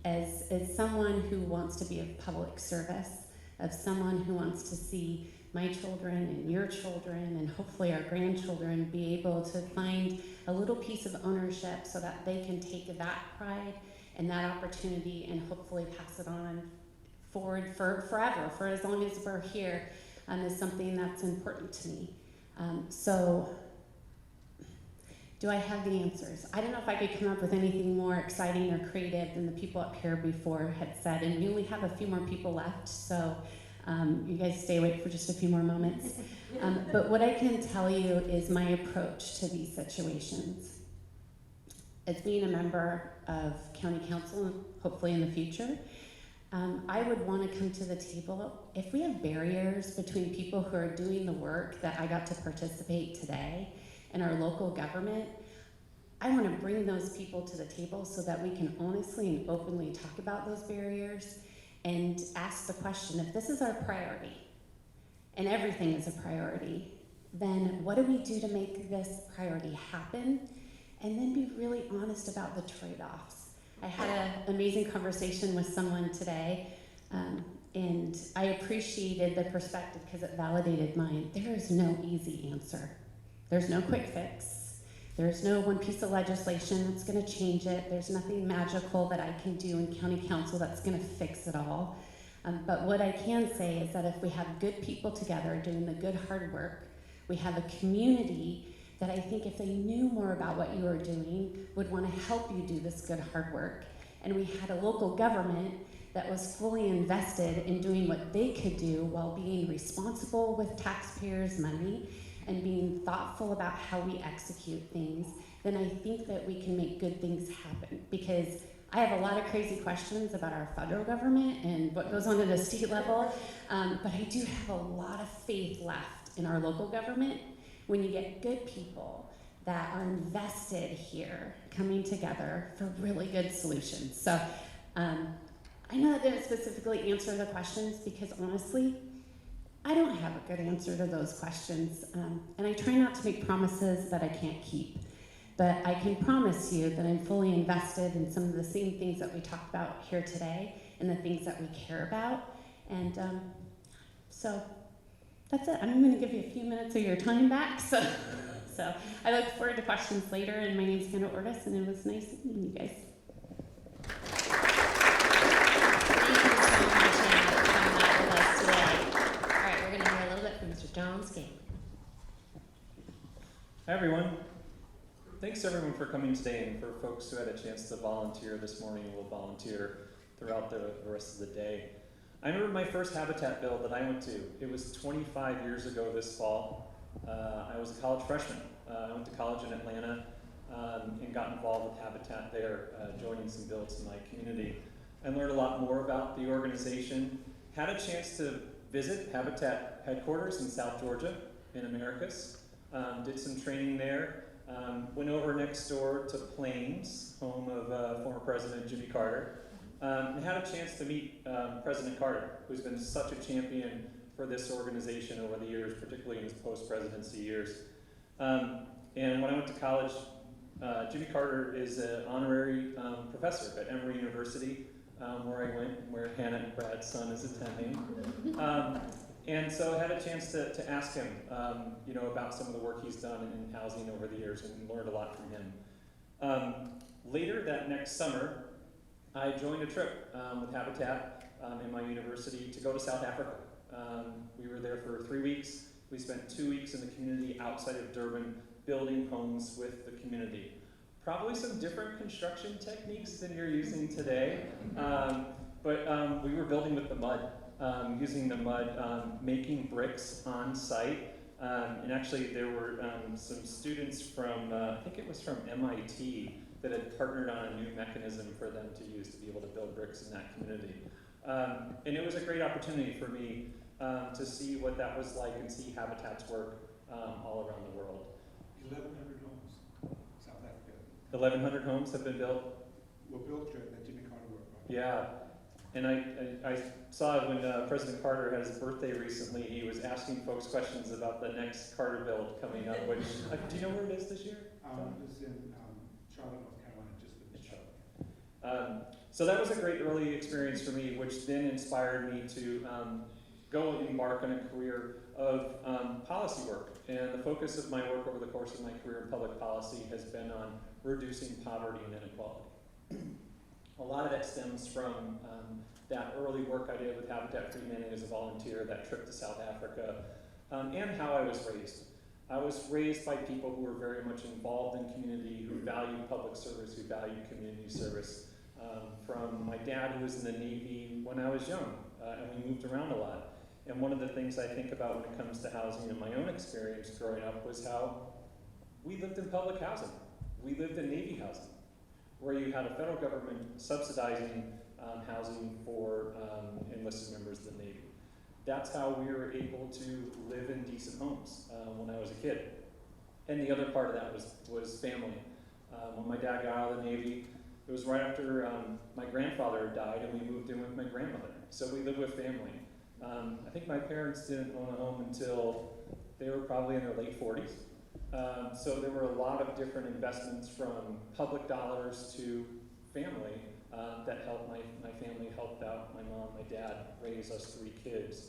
[SPEAKER 4] As someone who wants to be of public service, of someone who wants to see my children and your children and hopefully our grandchildren be able to find a little piece of ownership so that they can take that pride and that opportunity and hopefully pass it on forward for forever, for as long as we're here, is something that's important to me. So, do I have the answers? I don't know if I could come up with anything more exciting or creative than the people up here before had said, and we only have a few more people left, so you guys stay awake for just a few more moments. But what I can tell you is my approach to these situations. As being a member of county council, hopefully in the future, I would want to come to the table. If we have barriers between people who are doing the work that I got to participate today in our local government, I want to bring those people to the table so that we can honestly and openly talk about those barriers and ask the question, if this is our priority, and everything is a priority, then what do we do to make this priority happen? And then be really honest about the trade-offs. I had an amazing conversation with someone today, and I appreciated the perspective because it validated mine. There is no easy answer. There's no quick fix. There's no one piece of legislation that's going to change it. There's nothing magical that I can do in county council that's going to fix it all. But what I can say is that if we have good people together doing the good hard work, we have a community that I think if they knew more about what you are doing would want to help you do this good hard work. And we had a local government that was fully invested in doing what they could do while being responsible with taxpayers' money and being thoughtful about how we execute things, then I think that we can make good things happen. Because I have a lot of crazy questions about our federal government and what goes on at a state level, but I do have a lot of faith left in our local government when you get good people that are invested here coming together for really good solutions. So I know that didn't specifically answer the questions because honestly, I don't have a good answer to those questions. And I try not to make promises that I can't keep. But I can promise you that I'm fully invested in some of the same things that we talked about here today and the things that we care about. And so that's it. I'm going to give you a few minutes of your time back. So I look forward to questions later. And my name is Ordos, and it was nice meeting you guys.
[SPEAKER 1] Thank you so much, Hannah, for coming out with us today. All right, we're going to hear a little bit from Mr. John Scanlon.
[SPEAKER 6] Hi, everyone. Thanks, everyone, for coming today, and for folks who had a chance to volunteer this morning and will volunteer throughout the rest of the day. I remember my first Habitat build that I went to. It was 25 years ago this fall. I was a college freshman. I went to college in Atlanta and got involved with Habitat there, joining some builds in my community. I learned a lot more about the organization. Had a chance to visit Habitat headquarters in South Georgia in Americus. Did some training there. Went over next door to Plains, home of former President Jimmy Carter, and had a chance to meet President Carter, who's been such a champion for this organization over the years, particularly in his post-presidency years. And when I went to college, Jimmy Carter is an honorary professor at Emory University, where I went, and where Hannah and Brad's son is attending. And so I had a chance to ask him, you know, about some of the work he's done in housing over the years and learned a lot from him. Later that next summer, I joined a trip with Habitat in my university to go to South Africa. We were there for 3 weeks. We spent 2 weeks in the community outside of Durban building homes with the community. Probably some different construction techniques than you're using today, but we were building with the mud, using the mud, making bricks on site. And actually there were some students from, I think it was from MIT, that had partnered on a new mechanism for them to use to be able to build bricks in that community. And it was a great opportunity for me to see what that was like and see Habitat's work all around the world.
[SPEAKER 7] 1,100 homes, South Africa.
[SPEAKER 6] 1,100 homes have been built.
[SPEAKER 7] Were built during the Jimmy Carter work.
[SPEAKER 6] Yeah, and I saw when President Carter had his birthday recently, he was asking folks questions about the next Carter build coming up, which, do you know where it is this year?
[SPEAKER 7] It's in Charlotte, North Carolina, just within Charlotte.
[SPEAKER 6] So that was a great early experience for me, which then inspired me to go and embark on a career of policy work. And the focus of my work over the course of my career in public policy has been on reducing poverty and inequality. A lot of it stems from that early work I did with Habitat for Humanity as a volunteer, that trip to South Africa, and how I was raised. I was raised by people who were very much involved in community, who valued public service, who valued community service. From my dad, who was in the Navy when I was young, and we moved around a lot. And one of the things I think about when it comes to housing in my own experience growing up was how we lived in public housing. We lived in Navy housing, where you had a federal government subsidizing housing for enlisted members of the Navy. That's how we were able to live in decent homes when I was a kid. And the other part of that was family. When my dad got out of the Navy, it was right after my grandfather died, and we moved in with my grandmother. So we lived with family. I think my parents didn't own a home until they were probably in their late 40s. So there were a lot of different investments, from public dollars to family, that helped my family, helped out my mom, my dad, raise us 3 kids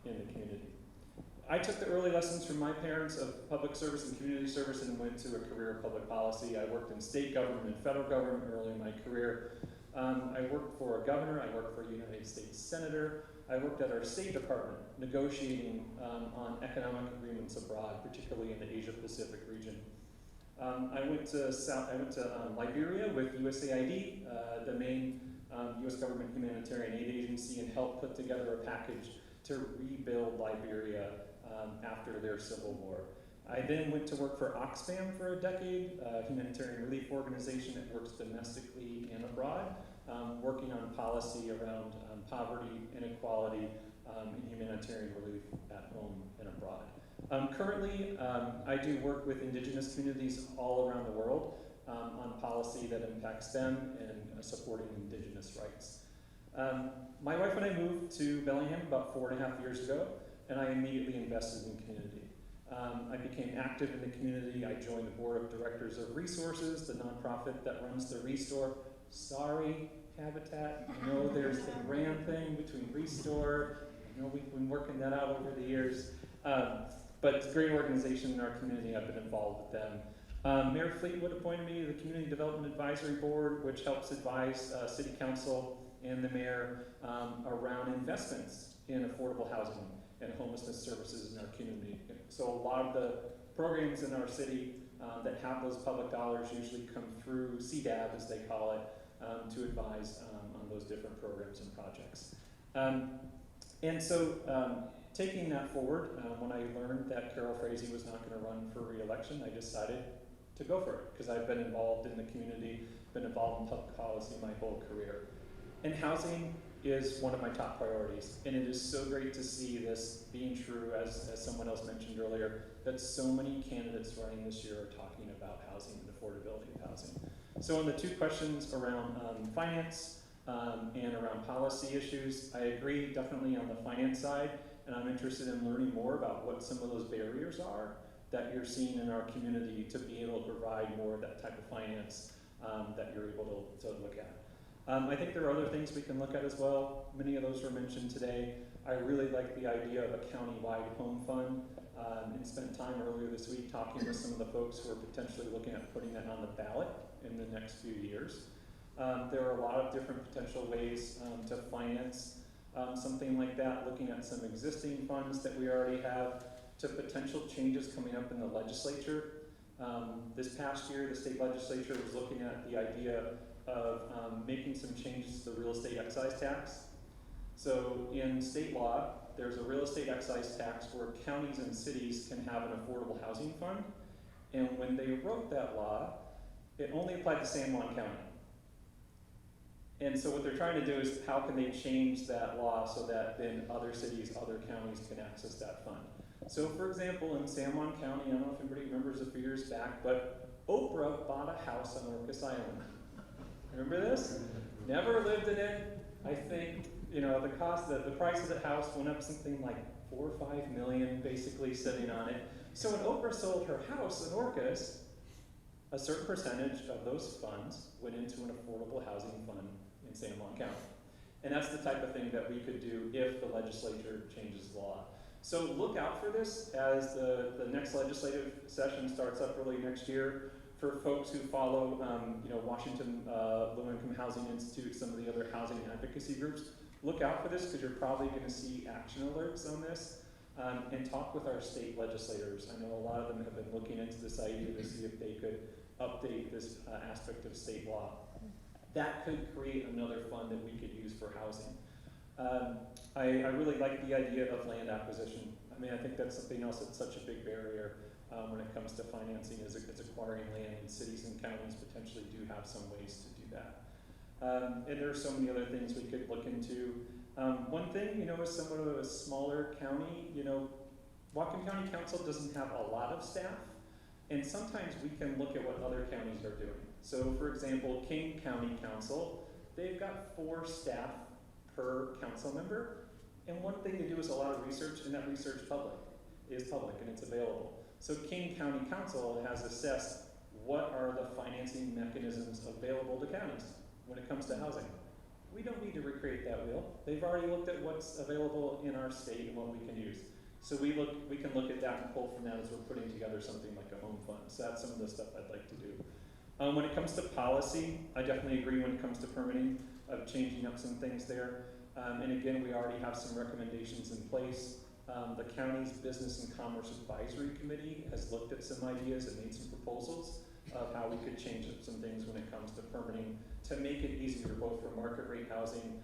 [SPEAKER 6] in the community. I took the early lessons from my parents of public service and community service and went to a career of public policy. I worked in state government and federal government early in my career. I worked for a governor, I worked for a United States senator. I worked at our State Department negotiating on economic agreements abroad, particularly in the Asia Pacific region. I went to Liberia with USAID, the main US government humanitarian aid agency, and helped put together a package to rebuild Liberia after their civil war. I then went to work for Oxfam for a decade, a humanitarian relief organization that works domestically and abroad, working on policy around poverty, inequality, and humanitarian relief at home and abroad. Currently, I do work with indigenous communities all around the world on policy that impacts them and supporting indigenous rights. My wife and I moved to Bellingham about 4.5 years ago, and I immediately invested in community. I became active in the community. I joined the board of directors of Resources, the nonprofit that runs the Restore. Sorry, Habitat, I know there's the brand thing between Restore. I know we've been working that out over the years. But it's a great organization in our community. I've been involved with them. Mayor Fleetwood appointed me to the Community Development Advisory Board, which helps advise City Council and the mayor around investments in affordable housing and homelessness services in our community. So a lot of the programs in our city that have those public dollars usually come through CDAB, as they call it, to advise on those different programs and projects. And so taking that forward, when I learned that Carol Frazee was not going to run for re-election, I decided to go for it, because I've been involved in the community, been involved in public policy my whole career. And housing is one of my top priorities, and it is so great to see this being true, as someone else mentioned earlier, that so many candidates running this year are talking about housing and affordability of housing. So on the 2 questions around finance and around policy issues, I agree definitely on the finance side, and I'm interested in learning more about what some of those barriers are that you're seeing in our community to be able to provide more of that type of finance that you're able to look at. I think there are other things we can look at as well. Many of those were mentioned today. I really like the idea of a county-wide home fund, and spent time earlier this week talking with some of the folks who are potentially looking at putting that on the ballot in the next few years. There are a lot of different potential ways to finance something like that, looking at some existing funds that we already have, to potential changes coming up in the legislature. This past year, the state legislature was looking at the idea of making some changes to the real estate excise tax. So in state law, there's a real estate excise tax where counties and cities can have an affordable housing fund. And when they wrote that law, it only applied to San Juan County. And so what they're trying to do is how can they change that law so that then other cities, other counties can access that fund. So for example, in San Juan County, I don't know if anybody remembers a few years back, but Oprah bought a house on Orcas Island. Remember this? Never lived in it. I think, you know, the price of the house went up something like 4 or 5 million basically sitting on it. So when Oprah sold her house in Orcas, a certain percentage of those funds went into an affordable housing fund in San Juan County. And that's the type of thing that we could do if the legislature changes the law. So look out for this as the next legislative session starts up early next year. For folks who follow, Washington Low-Income Housing Institute, some of the other housing advocacy groups, look out for this because you're probably going to see action alerts on this. And talk with our state legislators. I know a lot of them have been looking into this idea to see if they could update this aspect of state law. That could create another fund that we could use for housing. I really like the idea of land acquisition. I mean, I think that's something else that's such a big barrier when it comes to financing is acquiring land, and cities and counties potentially do have some ways to do that. And there are so many other things we could look into. One thing, as somewhat of a smaller county, Whatcom County Council doesn't have a lot of staff, and sometimes we can look at what other counties are doing. So for example, King County Council, they've got 4 staff per council member, and one thing they do is a lot of research, and that research is public and it's available. So King County Council has assessed what are the financing mechanisms available to counties when it comes to housing. We don't need to recreate that wheel. They've already looked at what's available in our state and what we can use. So we can look at that and pull from that as we're putting together something like a home fund. So that's some of the stuff I'd like to do. When it comes to policy, I definitely agree when it comes to permitting of changing up some things there. And again, we already have some recommendations in place. The county's Business and Commerce Advisory Committee has looked at some ideas and made some proposals of how we could change up some things when it comes to permitting to make it easier both for market rate housing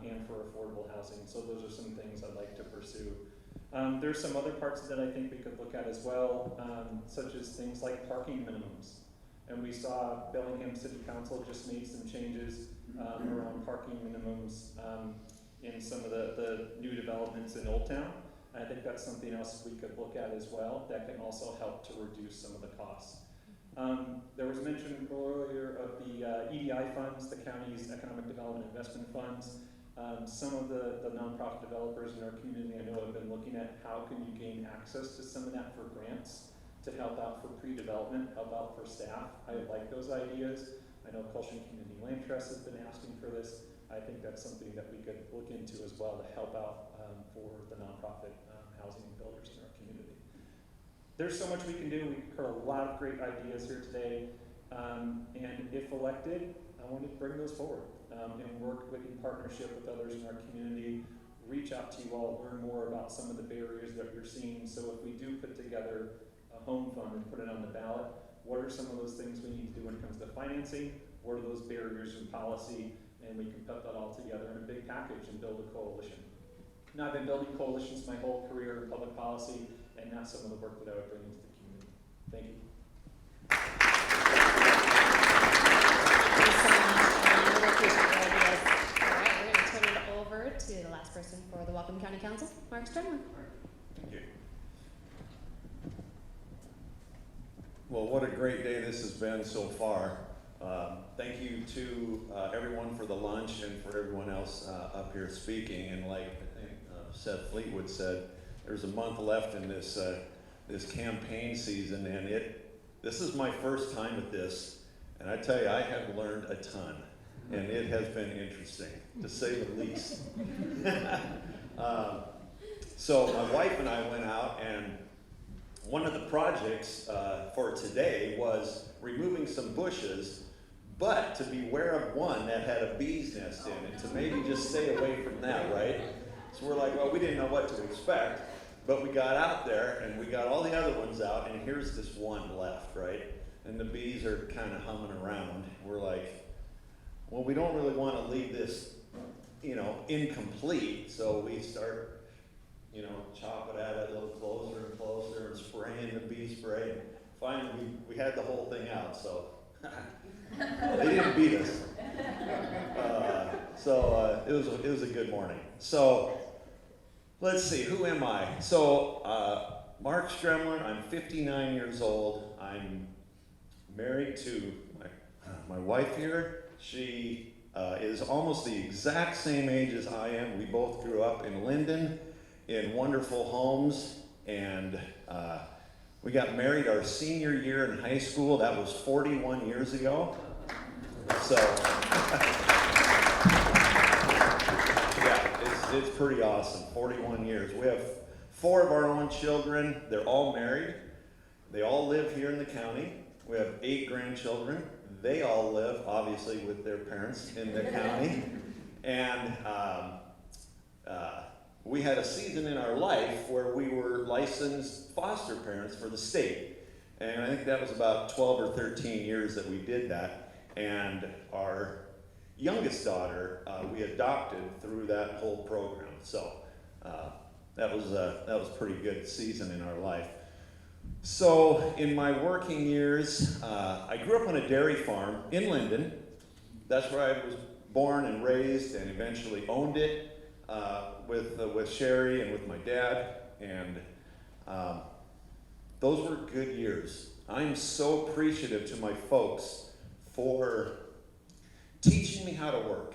[SPEAKER 6] and for affordable housing. So those are some things I'd like to pursue. There's some other parts that I think we could look at as well, such as things like parking minimums. And we saw Bellingham City Council just made some changes around parking minimums in some of the new developments in Old Town. I think that's something else we could look at as well that can also help to reduce some of the costs. There was mention earlier of the EDI funds, the county's economic development investment funds. Some of the nonprofit developers in our community I know have been looking at how can you gain access to some of that for grants to help out for pre-development, help out for staff. I like those ideas. I know Colshan Community Land Trust has been asking for this. I think that's something that we could look into as well to help out for the nonprofit housing builders in our community. There's so much we can do. We heard a lot of great ideas here today. And if elected, I want to bring those forward and work in partnership with others in our community, reach out to you all, learn more about some of the barriers that you're seeing. So if we do put together a home fund and put it on the ballot, what are some of those things we need to do when it comes to financing? What are those barriers in policy? And we can put that all together in a big package and build a coalition. Now, I've been building coalitions my whole career in public policy, and that's some of the work that I would bring into the community. Thank you.
[SPEAKER 1] Thank you so much. I really appreciate your ideas. All right, we're going to turn it over to the last person for the Whatcom County Council, Mark Stremler.
[SPEAKER 8] Thank you. Well, what a great day this has been so far. Thank you to everyone for the lunch and for everyone else up here speaking. And like I think Seth Fleetwood said, there's a month left in this this campaign season, and this is my first time at this, and I tell you, I have learned a ton. and it has been interesting, to say the least. So my wife and I went out, and one of the projects for today was removing some bushes, but to beware of one that had a bee's nest in it, to maybe just stay away from that, right? So we're like, well, we didn't know what to expect, but we got out there, and we got all the other ones out, and here's this one left, right? And the bees are kind of humming around. We're like, well, we don't really want to leave this, incomplete, so we start chopping at it a little closer and closer and spraying the bee spray. And finally, we had the whole thing out, so they didn't beat us. It was a good morning. So let's see, who am I? So Mark Stremler, I'm 59 years old. I'm married to my wife here. She is almost the exact same age as I am. We both grew up in Linden, in wonderful homes, and we got married our senior year in high school. That was 41 years ago. So, yeah, it's pretty awesome, 41 years. We have 4 of our own children. They're all married. They all live here in the county. We have 8 grandchildren. They all live, obviously, with their parents in the county. And we had a season in our life where we were licensed foster parents for the state. And I think that was about 12 or 13 years that we did that. And our youngest daughter, we adopted through that whole program. So that was a pretty good season in our life. So in my working years, I grew up on a dairy farm in Linden. That's where I was born and raised, and eventually owned it with Sherry and with my dad. And those were good years. I'm so appreciative to my folks for teaching me how to work.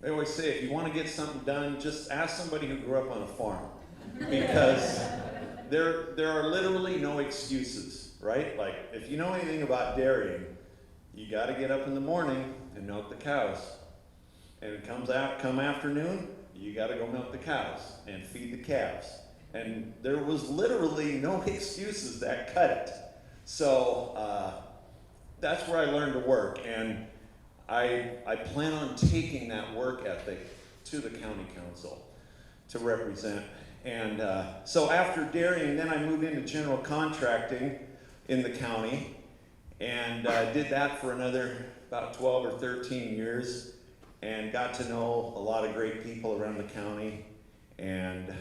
[SPEAKER 8] They always say, if you want to get something done, just ask somebody who grew up on a farm. Because there are literally no excuses, right? Like, if you know anything about dairying, you got to get up in the morning and milk the cows. And it come afternoon, you got to go milk the cows and feed the calves. And there was literally no excuses that cut it. So that's where I learned to work. And I plan on taking that work ethic to the county council to represent. And so after dairying, then I moved into general contracting in the county, and did that for another about 12 or 13 years, and got to know a lot of great people around the county. And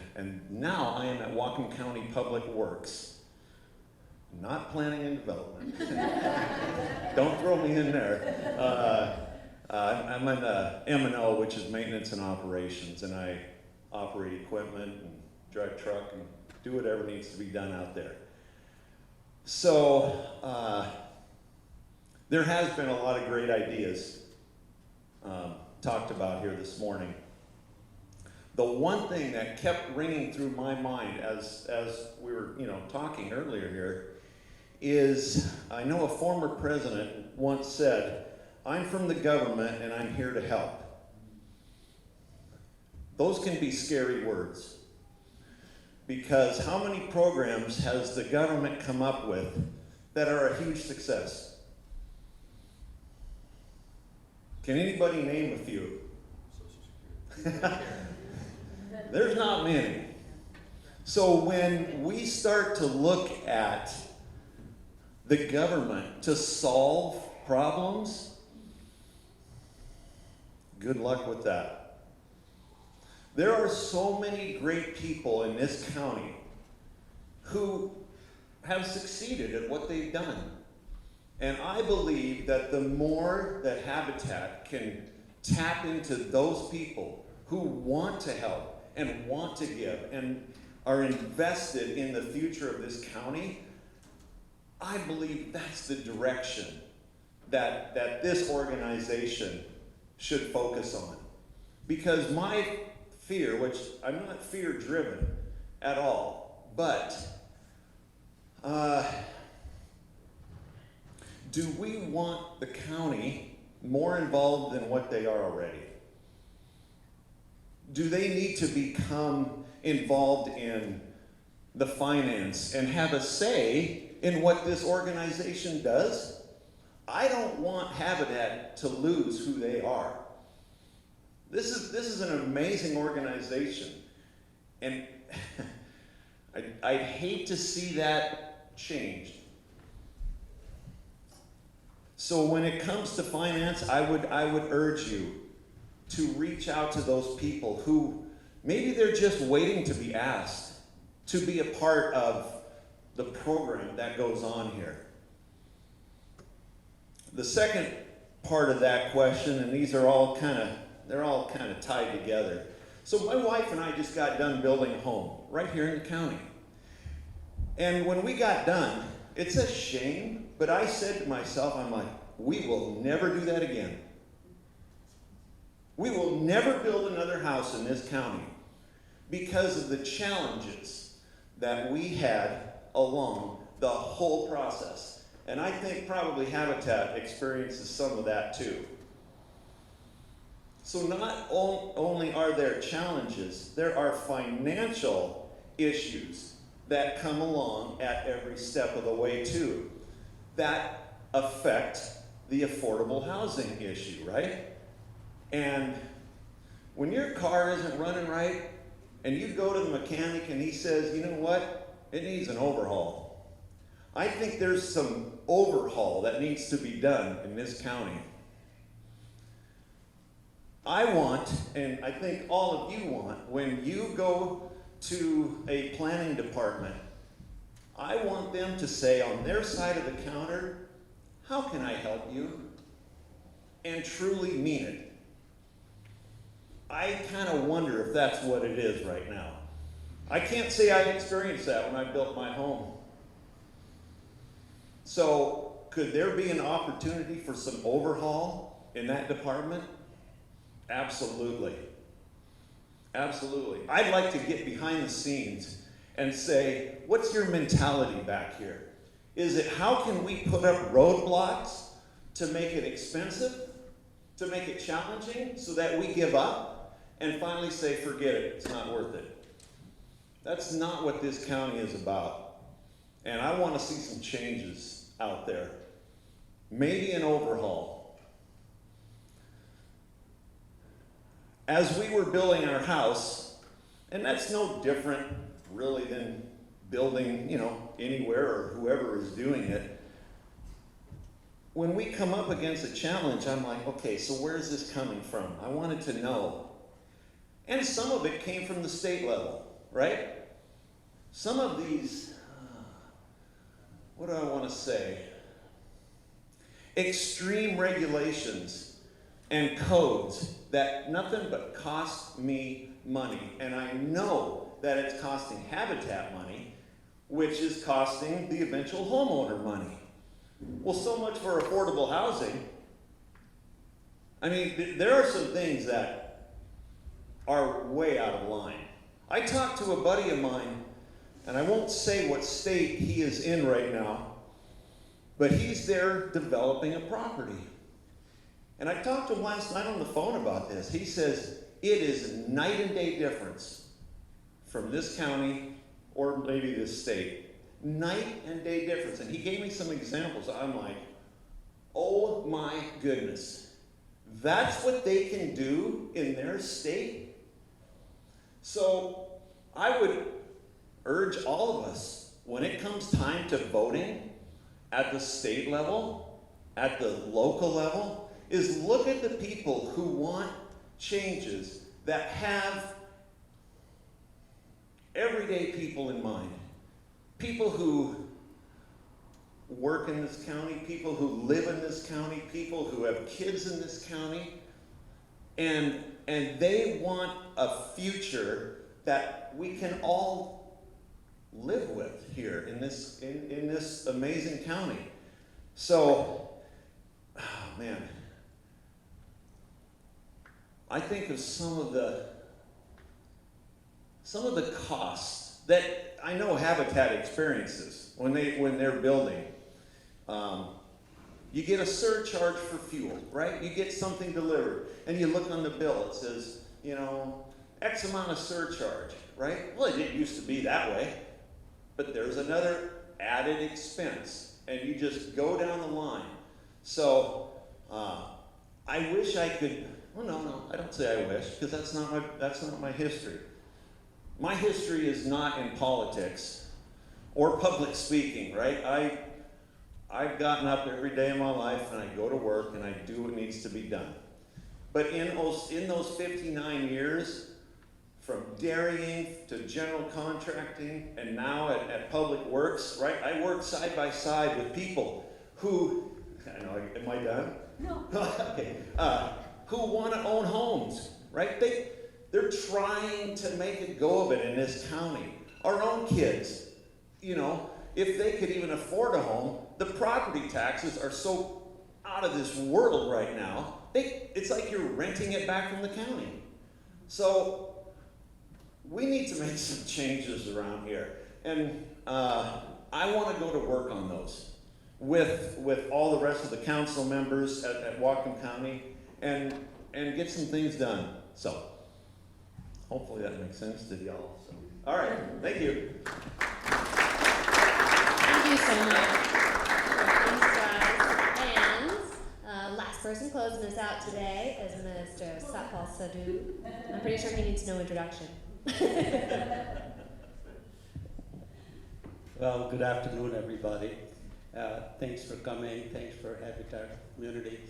[SPEAKER 8] now I am at Whatcom County Public Works, not planning and development. Don't throw me in there. I'm in M&O, which is maintenance and operations, and I operate equipment and drive truck and do whatever needs to be done out there. So there has been a lot of great ideas talked about here this morning. The one thing that kept ringing through my mind as we were talking earlier here is, I know a former president once said, "I'm from the government and I'm here to help." Those can be scary words, because how many programs has the government come up with that are a huge success? Can anybody name a few? There's not many. So when we start to look at the government to solve problems, good luck with that. There are so many great people in this county who have succeeded at what they've done. And I believe that the more that Habitat can tap into those people who want to help and want to give and are invested in the future of this county, I believe that's the direction that this organization should focus on. Because my fear, which I'm not fear-driven at all, but do we want the county more involved than what they are already? Do they need to become involved in the finance and have a say in what this organization does? I don't want Habitat to lose who they are. This is an amazing organization, and I'd hate to see that changed. So when it comes to finance, I would urge you to reach out to those people who maybe they're just waiting to be asked to be a part of the program that goes on here. The second part of that question, and these are all they're all kind of tied together. So my wife and I just got done building a home right here in the county. And when we got done, it's a shame, but I said to myself, I'm like, we will never do that again. We will never build another house in this county because of the challenges that we had along the whole process. And I think probably Habitat experiences some of that too. So not only are there challenges, there are financial issues that come along at every step of the way too, that affect the affordable housing issue, right? And when your car isn't running right, and you go to the mechanic and he says, you know what, it needs an overhaul. I think there's some overhaul that needs to be done in this county. I want, and I think all of you want, when you go to a planning department, I want them to say on their side of the counter, how can I help you? And truly mean it. I kind of wonder if that's what it is right now. I can't say I experienced that when I built my home. So could there be an opportunity for some overhaul in that department? Absolutely. Absolutely. I'd like to get behind the scenes and say, what's your mentality back here? Is it how can we put up roadblocks to make it expensive, to make it challenging, so that we give up and finally say, forget it, it's not worth it? That's not what this county is about. And I want to see some changes out there. Maybe an overhaul. As we were building our house, and that's no different really than building, anywhere or whoever is doing it. When we come up against a challenge, I'm like, okay, so where's this coming from? I wanted to know. And some of it came from the state level, right? Some of these, what do I want to say? Extreme regulations and codes that nothing but cost me money. And I know that it's costing Habitat money, which is costing the eventual homeowner money. Well, so much for affordable housing. I mean, there are some things that are way out of line. I talked to a buddy of mine, and I won't say what state he is in right now, but he's there developing a property. And I talked to him last night on the phone about this. He says, it is a night and day difference from this county or maybe this state. Night and day difference. And he gave me some examples. I'm like, oh my goodness. That's what they can do in their state? So I would urge all of us, when it comes time to voting at the state level, at the local level, is look at the people who want changes that have everyday people in mind. People who work in this county, people who live in this county, people who have kids in this county, and they want a future that we can all live with here in this amazing county. So, oh man, I think of some of the costs that I know Habitat experiences when they're building. You get a surcharge for fuel, right? You get something delivered, and you look on the bill, it says, you know, X amount of surcharge, right? Well, it didn't used to be that way, but there's another added expense, and you just go down the line. So, I wish I could, well, no, I don't say I wish, because that's not my history. My history is not in politics or public speaking, right? I've gotten up every day of my life and I go to work and I do what needs to be done. But in those 59 years, from dairying to general contracting and now at Public Works, right? I work side by side with people who, I know, am I done?
[SPEAKER 4] No.
[SPEAKER 8] Okay. Who want to own homes, right? They're trying to make a go of it in this county. Our own kids, you know, if they could even afford a home, the property taxes are so out of this world right now. It's like you're renting it back from the county. So we need to make some changes around here. And I want to go to work on those with all the rest of the council members at Whatcom County and get some things done. So hopefully that makes sense to y'all. So, all right, thank you.
[SPEAKER 1] Thank you so much. Thanks, guys. And last person closing us out today is Mr. Satpal Sidhu. I'm pretty sure he needs no introduction.
[SPEAKER 9] Well, good afternoon, everybody. Thanks for coming. Thanks for Habitat Community.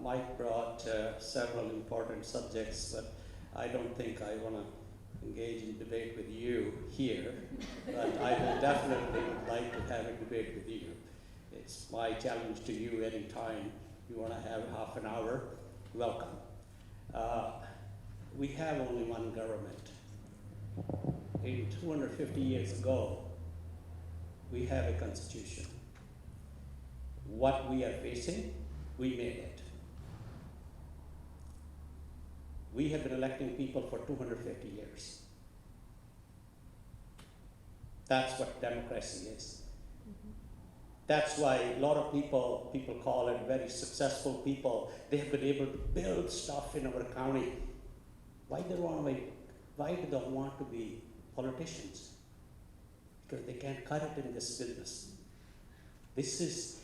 [SPEAKER 9] Mike brought several important subjects, but I don't think I want to engage in debate with you here, but I will definitely like to have a debate with you. It's my challenge to you anytime you want to have half an hour, welcome. We have only one government. 250 years ago, we have a constitution. What we are facing, we made it. We have been electing people for 250 years. That's what democracy is. That's why a lot of people call it very successful people. They have been able to build stuff in our county. Why do they want to be politicians? Because they can't cut it in this business. This is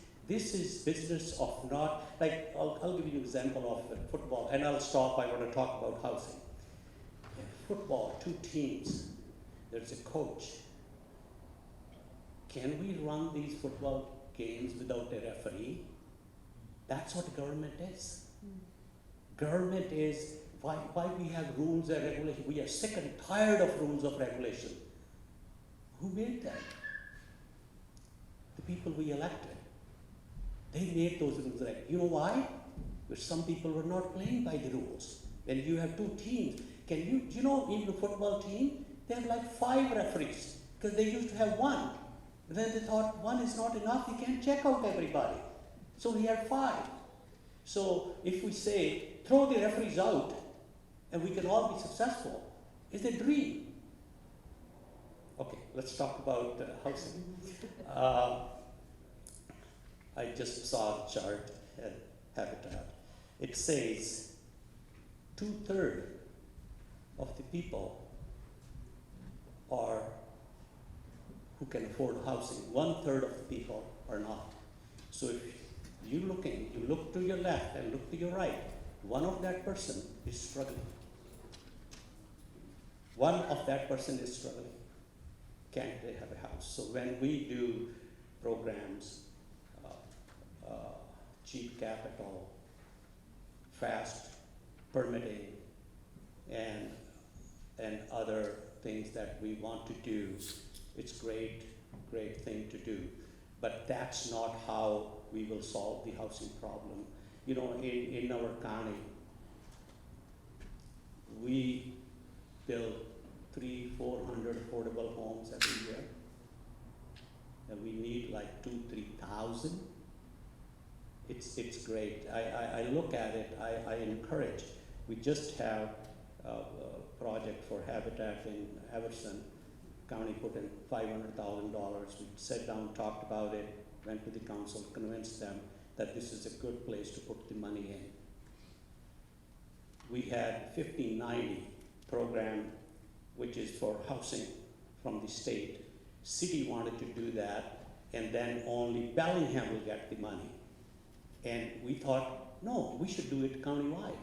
[SPEAKER 9] business of not, like, I'll give you an example of football, and I'll stop. I want to talk about housing. Football, 2 teams, there's a coach. Can we run these football games without a referee? That's what government is. Government is why we have rules and regulations. We are sick and tired of rules of regulation. Who made that? The people we elected. They made those rules. You know why? Because some people were not playing by the rules. When you have 2 teams, do you know, even a football team, they have like 5 referees, because they used to have 1. But then they thought 1 is not enough, you can't check out everybody. So we had 5. So if we say, throw the referees out, and we can all be successful, it's a dream. Okay, let's talk about housing. I just saw a chart at Habitat. It says 2/3 of the people are who can afford housing. 1/3 of the people are not. So if you look to your left and look to your right, one of that person is struggling. One of that person is struggling. Can't they have a house? So when we do programs, cheap capital, fast permitting, and other things that we want to do, it's great thing to do. But that's not how we will solve the housing problem. You know, in our county, we build 300-400 affordable homes every year, and we need like 2,000-3,000. It's great. I look at it. I encourage. We just have a project for Habitat in Everson. County put in $500,000. We sat down, talked about it, went to the council, convinced them. that this is a good place to put the money in. We had 1590 program, which is for housing from the state. City wanted to do that, and then only Bellingham will get the money. And we thought, no, we should do it countywide.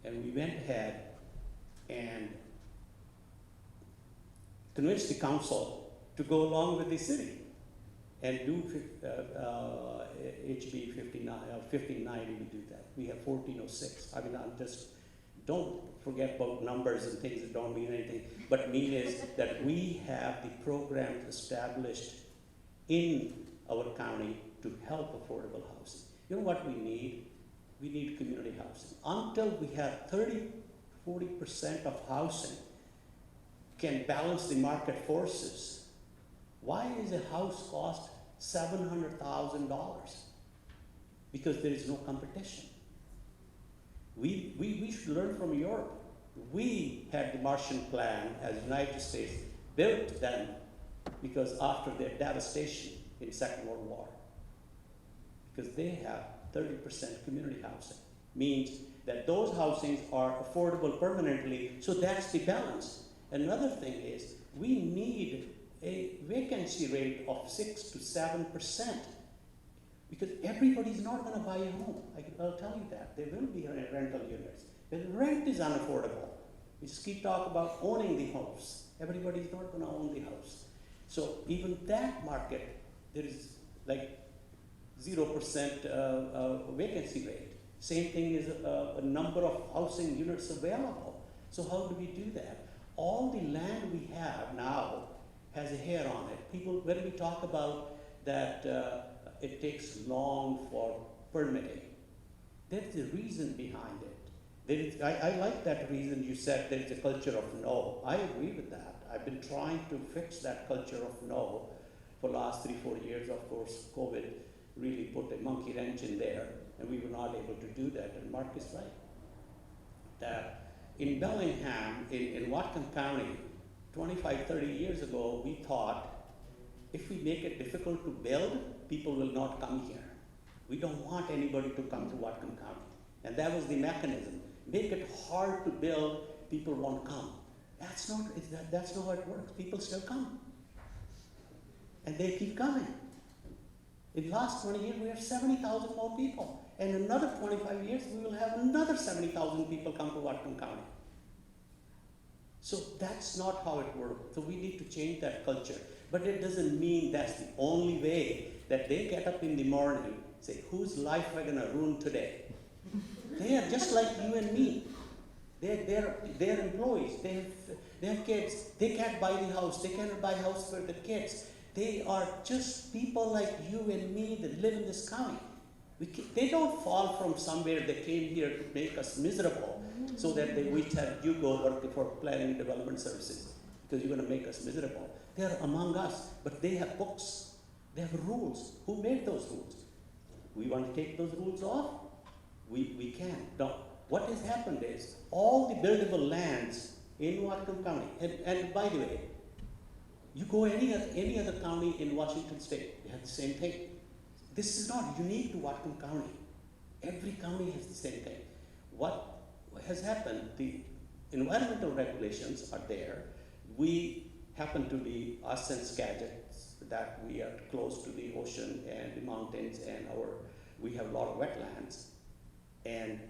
[SPEAKER 9] And we went ahead and convinced the council to go along with the city and do HB 1590, we do that. We have 1406. I mean, don't forget about numbers and things that don't mean anything, but mean is that we have the programs established in our county to help affordable housing. You know what we need? We need community housing. Until we have 40% of housing can balance the market forces, why is a house cost $700,000? Because there is no competition. We should learn from Europe. We had the Martian Plan as the United States built them because after their devastation in Second World War, because they have 30% community housing, means that those housings are affordable permanently, so that's the balance. Another thing is we need a vacancy rate of 6 to 7%, because everybody's not going to buy a home. I'll tell you that. There will be rental units. But rent is unaffordable. We just keep talking about owning the house. Everybody's not going to own the house. So even that market, there is like 0% vacancy rate. Same thing is a number of housing units available. So how do we do that? All the land we have now has a hair on it. People, when we talk about that it takes long for permitting, there's a reason behind it. I like that reason you said there's a culture of no. I agree with that. I've been trying to fix that culture of no for the last 3-4 years. Of course, COVID really put a monkey wrench in there, and we were not able to do that, and Mark is right. That in Bellingham, in Whatcom County, 25-30 years ago, we thought if we make it difficult to build, people will not come here. We don't want anybody to come to Whatcom County. And that was the mechanism. Make it hard to build, people won't come. That's not how it works. People still come. And they keep coming. In the last 20 years, we have 70,000 more people. And in another 25 years, we will have another 70,000 people come to Whatcom County. So that's not how it works. So we need to change that culture. But it doesn't mean that's the only way that they get up in the morning, say, whose life am I going to ruin today? They are just like you and me. They're employees. They have kids. They can't buy the house. They cannot buy a house for the kids. They are just people like you and me that live in this county. They don't fall from somewhere. They came here to make us miserable so that we tell you go work for planning and development services because you're going to make us miserable. They're among us, but they have books. They have rules. Who made those rules? We want to take those rules off? We can. Now, what has happened is all the buildable lands in Whatcom County, and by the way, you go any other county in Washington State, they have the same thing. This is not unique to Whatcom County. Every county has the same thing. What has happened, the environmental regulations are there. We happen to be, us and Skagit, that we are close to the ocean and the mountains, and we have a lot of wetlands. And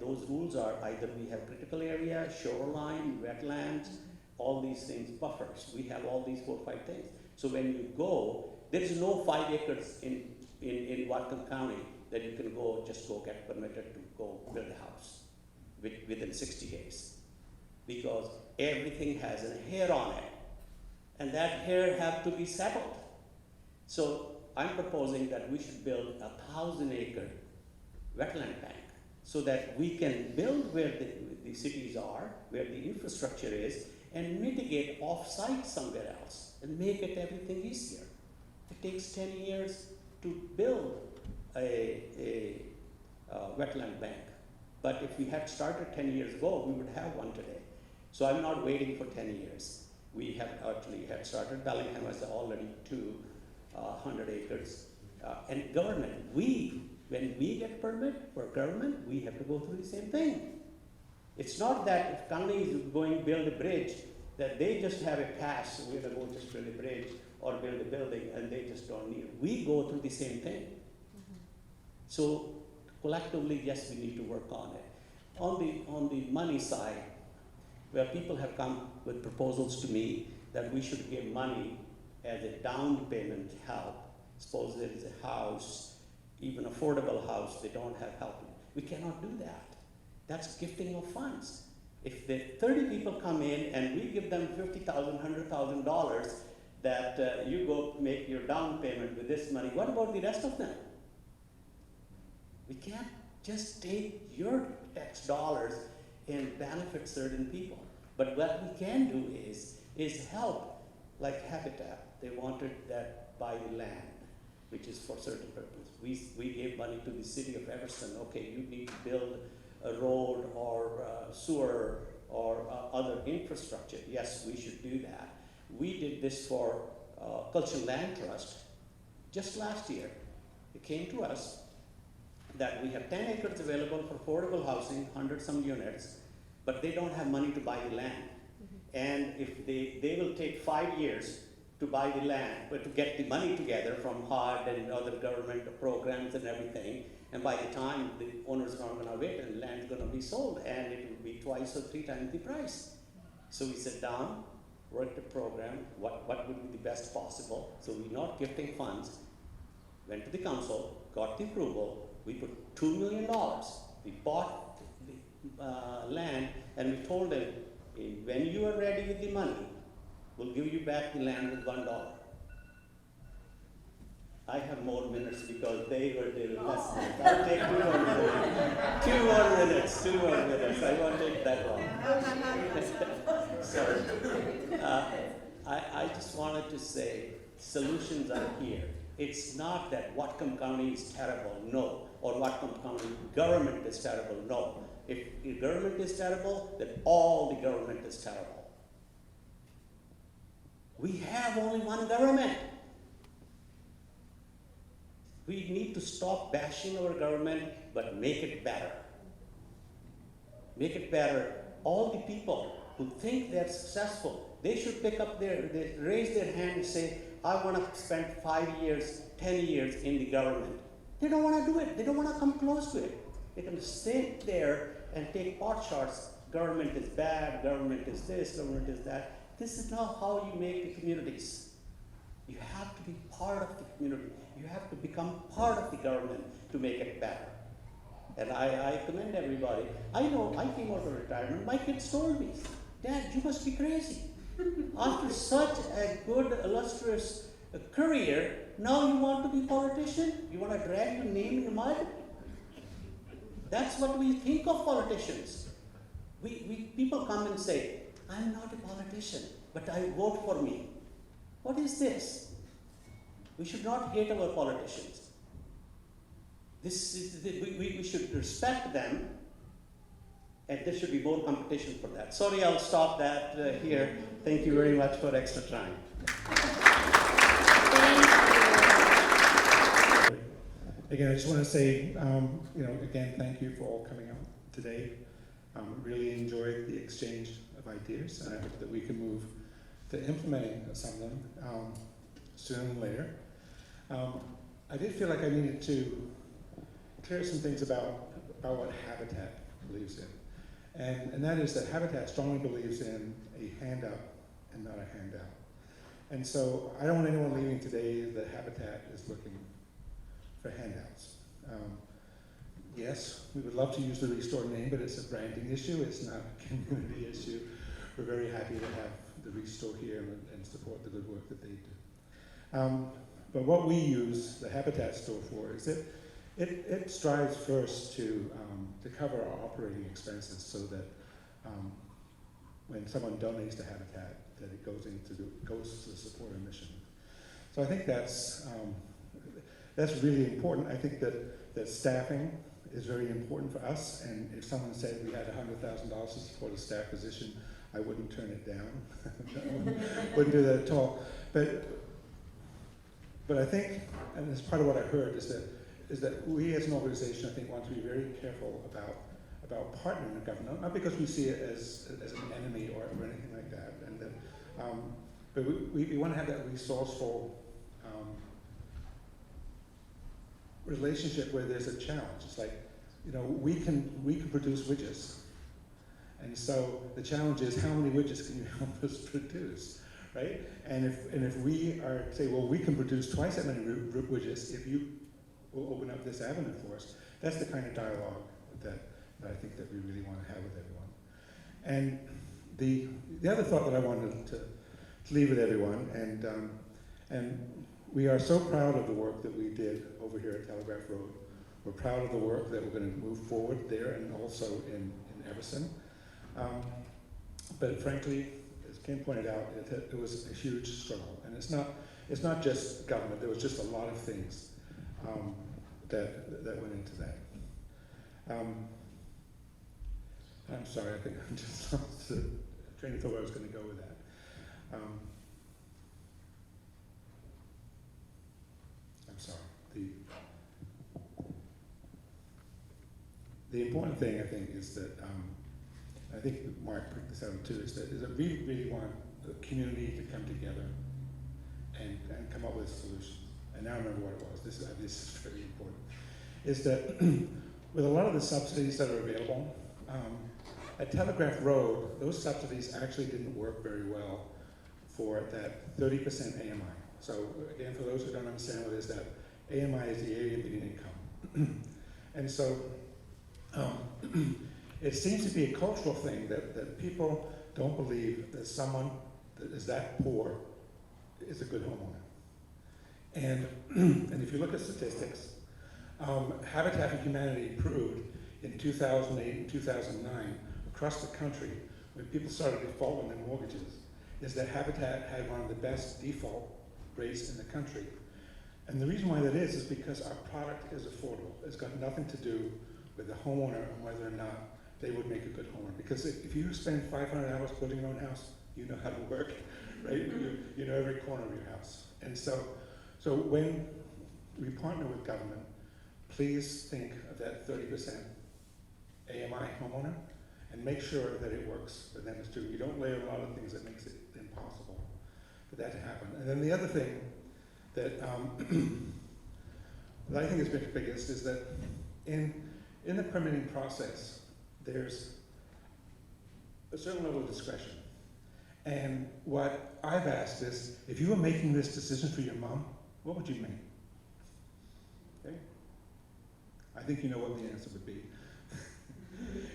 [SPEAKER 9] those rules are either we have critical area, shoreline, wetlands, all these things, buffers. We have all these 4 or 5 things. So when you go, there is no 5 acres in Whatcom County that you can just go get permitted to go build a house within 60 days. Because everything has a hair on it. And that hair have to be settled. So I'm proposing that we should build a 1,000-acre wetland bank so that we can build where the cities are, where the infrastructure is, and mitigate off-site somewhere else and make everything easier. It takes 10 years to build a wetland bank. But if we had started 10 years ago, we would have one today. So I'm not waiting for 10 years. We have actually had started. Bellingham has already 200 acres. And government, we When we get permit for government, we have to go through the same thing. It's not that if county is going to build a bridge, that they just have a pass, we're gonna go just build a bridge or build a building, and they just don't need it. We go through the same thing. So collectively, yes, we need to work on it. On the money side, where people have come with proposals to me that we should give money as a down payment help. Suppose there is a house, even affordable house, they don't have help. We cannot do that. That's gifting of funds. If the 30 people come in and we give them $50,000, $100,000, that you go make your down payment with this money, what about the rest of them? We can't just take your tax dollars and benefit certain people. But what we can do is help, like Habitat. They wanted that buy the land, which is for certain purpose. We gave money to the city of Everson. Okay, you need to build a road or sewer or other infrastructure. Yes, we should do that. We did this for Cultural Land Trust just last year. It came to us that we have 10 acres available for affordable housing, 100 some units, but they don't have money to buy the land. And if they will take 5 years to buy the land, but to get the money together from HUD and other government programs and everything, and by the time the owners are not gonna wait and the land is gonna be sold, and it will be 2 or 3 times the price. So we sat down, worked the program, what would be the best possible, so we're not gifting funds, went to the council, got the approval, we put $2 million, we bought the land, and we told them, when you are ready with the money, we'll give you back the land with $1. I have more minutes because they were the listeners. I'll take 2 more minutes. 2 more minutes. I won't take that long. Sorry. I just wanted to say, solutions are here. It's not that Whatcom County is terrible, no. Or Whatcom County government is terrible, no. If the government is terrible, then all the government is terrible. We have only one government. We need to stop bashing our government, but make it better. Make it better. All the people who think they're successful, they should pick up they raise their hand and say, I want to spend 5 years, 10 years in the government. They don't want to do it. They don't want to come close to it. They can sit there and take pot shots. Government is bad, government is this, government is that. This is not how you make the communities. You have to be part of the community. You have to become part of the government to make it better. And I commend everybody. I know, I came out of retirement, my kids told me, Dad, you must be crazy. After such a good, illustrious career, now you want to be a politician? You want to drag your name in the mud? That's what we think of politicians. People come and say, I'm not a politician, but I vote for me. What is this? We should not hate our politicians. We should respect them, and there should be more competition for that. Sorry, I'll stop that here. Thank you very much for extra time.
[SPEAKER 7] Again, I just want to say, again, thank you for all coming out today. Really enjoyed the exchange of ideas, and I hope that we can move to implementing some of them sooner than later. I did feel like I needed to clear some things about what Habitat believes in. And that is that Habitat strongly believes in a handout and not a handout. And so I don't want anyone leaving today that Habitat is looking for handouts. Yes, we would love to use the Restore name, but it's a branding issue, it's not a community issue. We're very happy to have the Restore here and support the good work that they do. But what we use the Habitat store for is it strives first to cover our operating expenses so that when someone donates to Habitat, that it goes to support our mission. So I think that's really important. I think that staffing is very important for us, and if someone said we had $100,000 to support a staff position, I wouldn't turn it down. wouldn't do that at all. But I think, and it's part of what I heard, is that is that we as an organization, I think, want to be very careful about partnering with government, not because we see it as an enemy or anything like that, and that, but we want to have that resourceful relationship where there's a challenge. It's like, you know, we can produce widgets, and so the challenge is how many widgets can you help us produce, right? And if we are say, well, we can produce twice that many widgets if you will open up this avenue for us. That's the kind of dialogue that I think that we really want to have with everyone. And the other thought that I wanted to leave with everyone, and we are so proud of the work that we did over here at Telegraph Road. We're proud of the work that we're going to move forward there and also in Everson. But frankly, as Kim pointed out, it was a huge struggle. And it's not just government, there was just a lot of things that went into that. I'm sorry, I think I'm just lost the train of thought where I was going to go with that. I'm sorry. The important thing, I think, is that, I think Mark picked this out too, is that we really want the community to come together and come up with solutions. And now I remember what it was. This is very important. Is that with a lot of the subsidies that are available, at Telegraph Road, those subsidies actually didn't work very well for that 30% AMI. So again, for those who don't understand what it is, that AMI is the area median income. And so it seems to be a cultural thing that people don't believe that someone that is that poor is a good homeowner. And if you look at statistics, Habitat for Humanity proved in 2008 and 2009 across the country, when people started defaulting their mortgages, is that Habitat had one of the best default rates in the country. And the reason why that is because our product is affordable. It's got nothing to do with the homeowner and whether or not they would make a good homeowner. Because if you spend 500 hours building your own house, you know how to work, right? You know every corner of your house. And so when we partner with government, please think of that 30% AMI homeowner and make sure that it works for them too. You don't layer a lot of things that makes it impossible for that to happen. And then the other thing that, that I think has been the biggest is that in the permitting process, there's a certain level of discretion. And what I've asked is, if you were making this decision for your mom, what would you make? Okay? I think you know what the answer would be.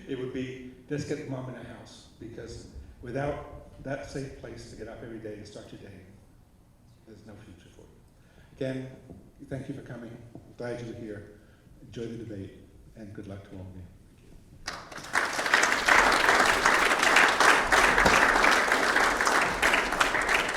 [SPEAKER 7] It would be, just get mom in a house, because without that safe place to get up every day and start your day, there's no future for you. Again, thank you for coming. I'm glad you were here. Enjoy the debate, and good luck to all of you.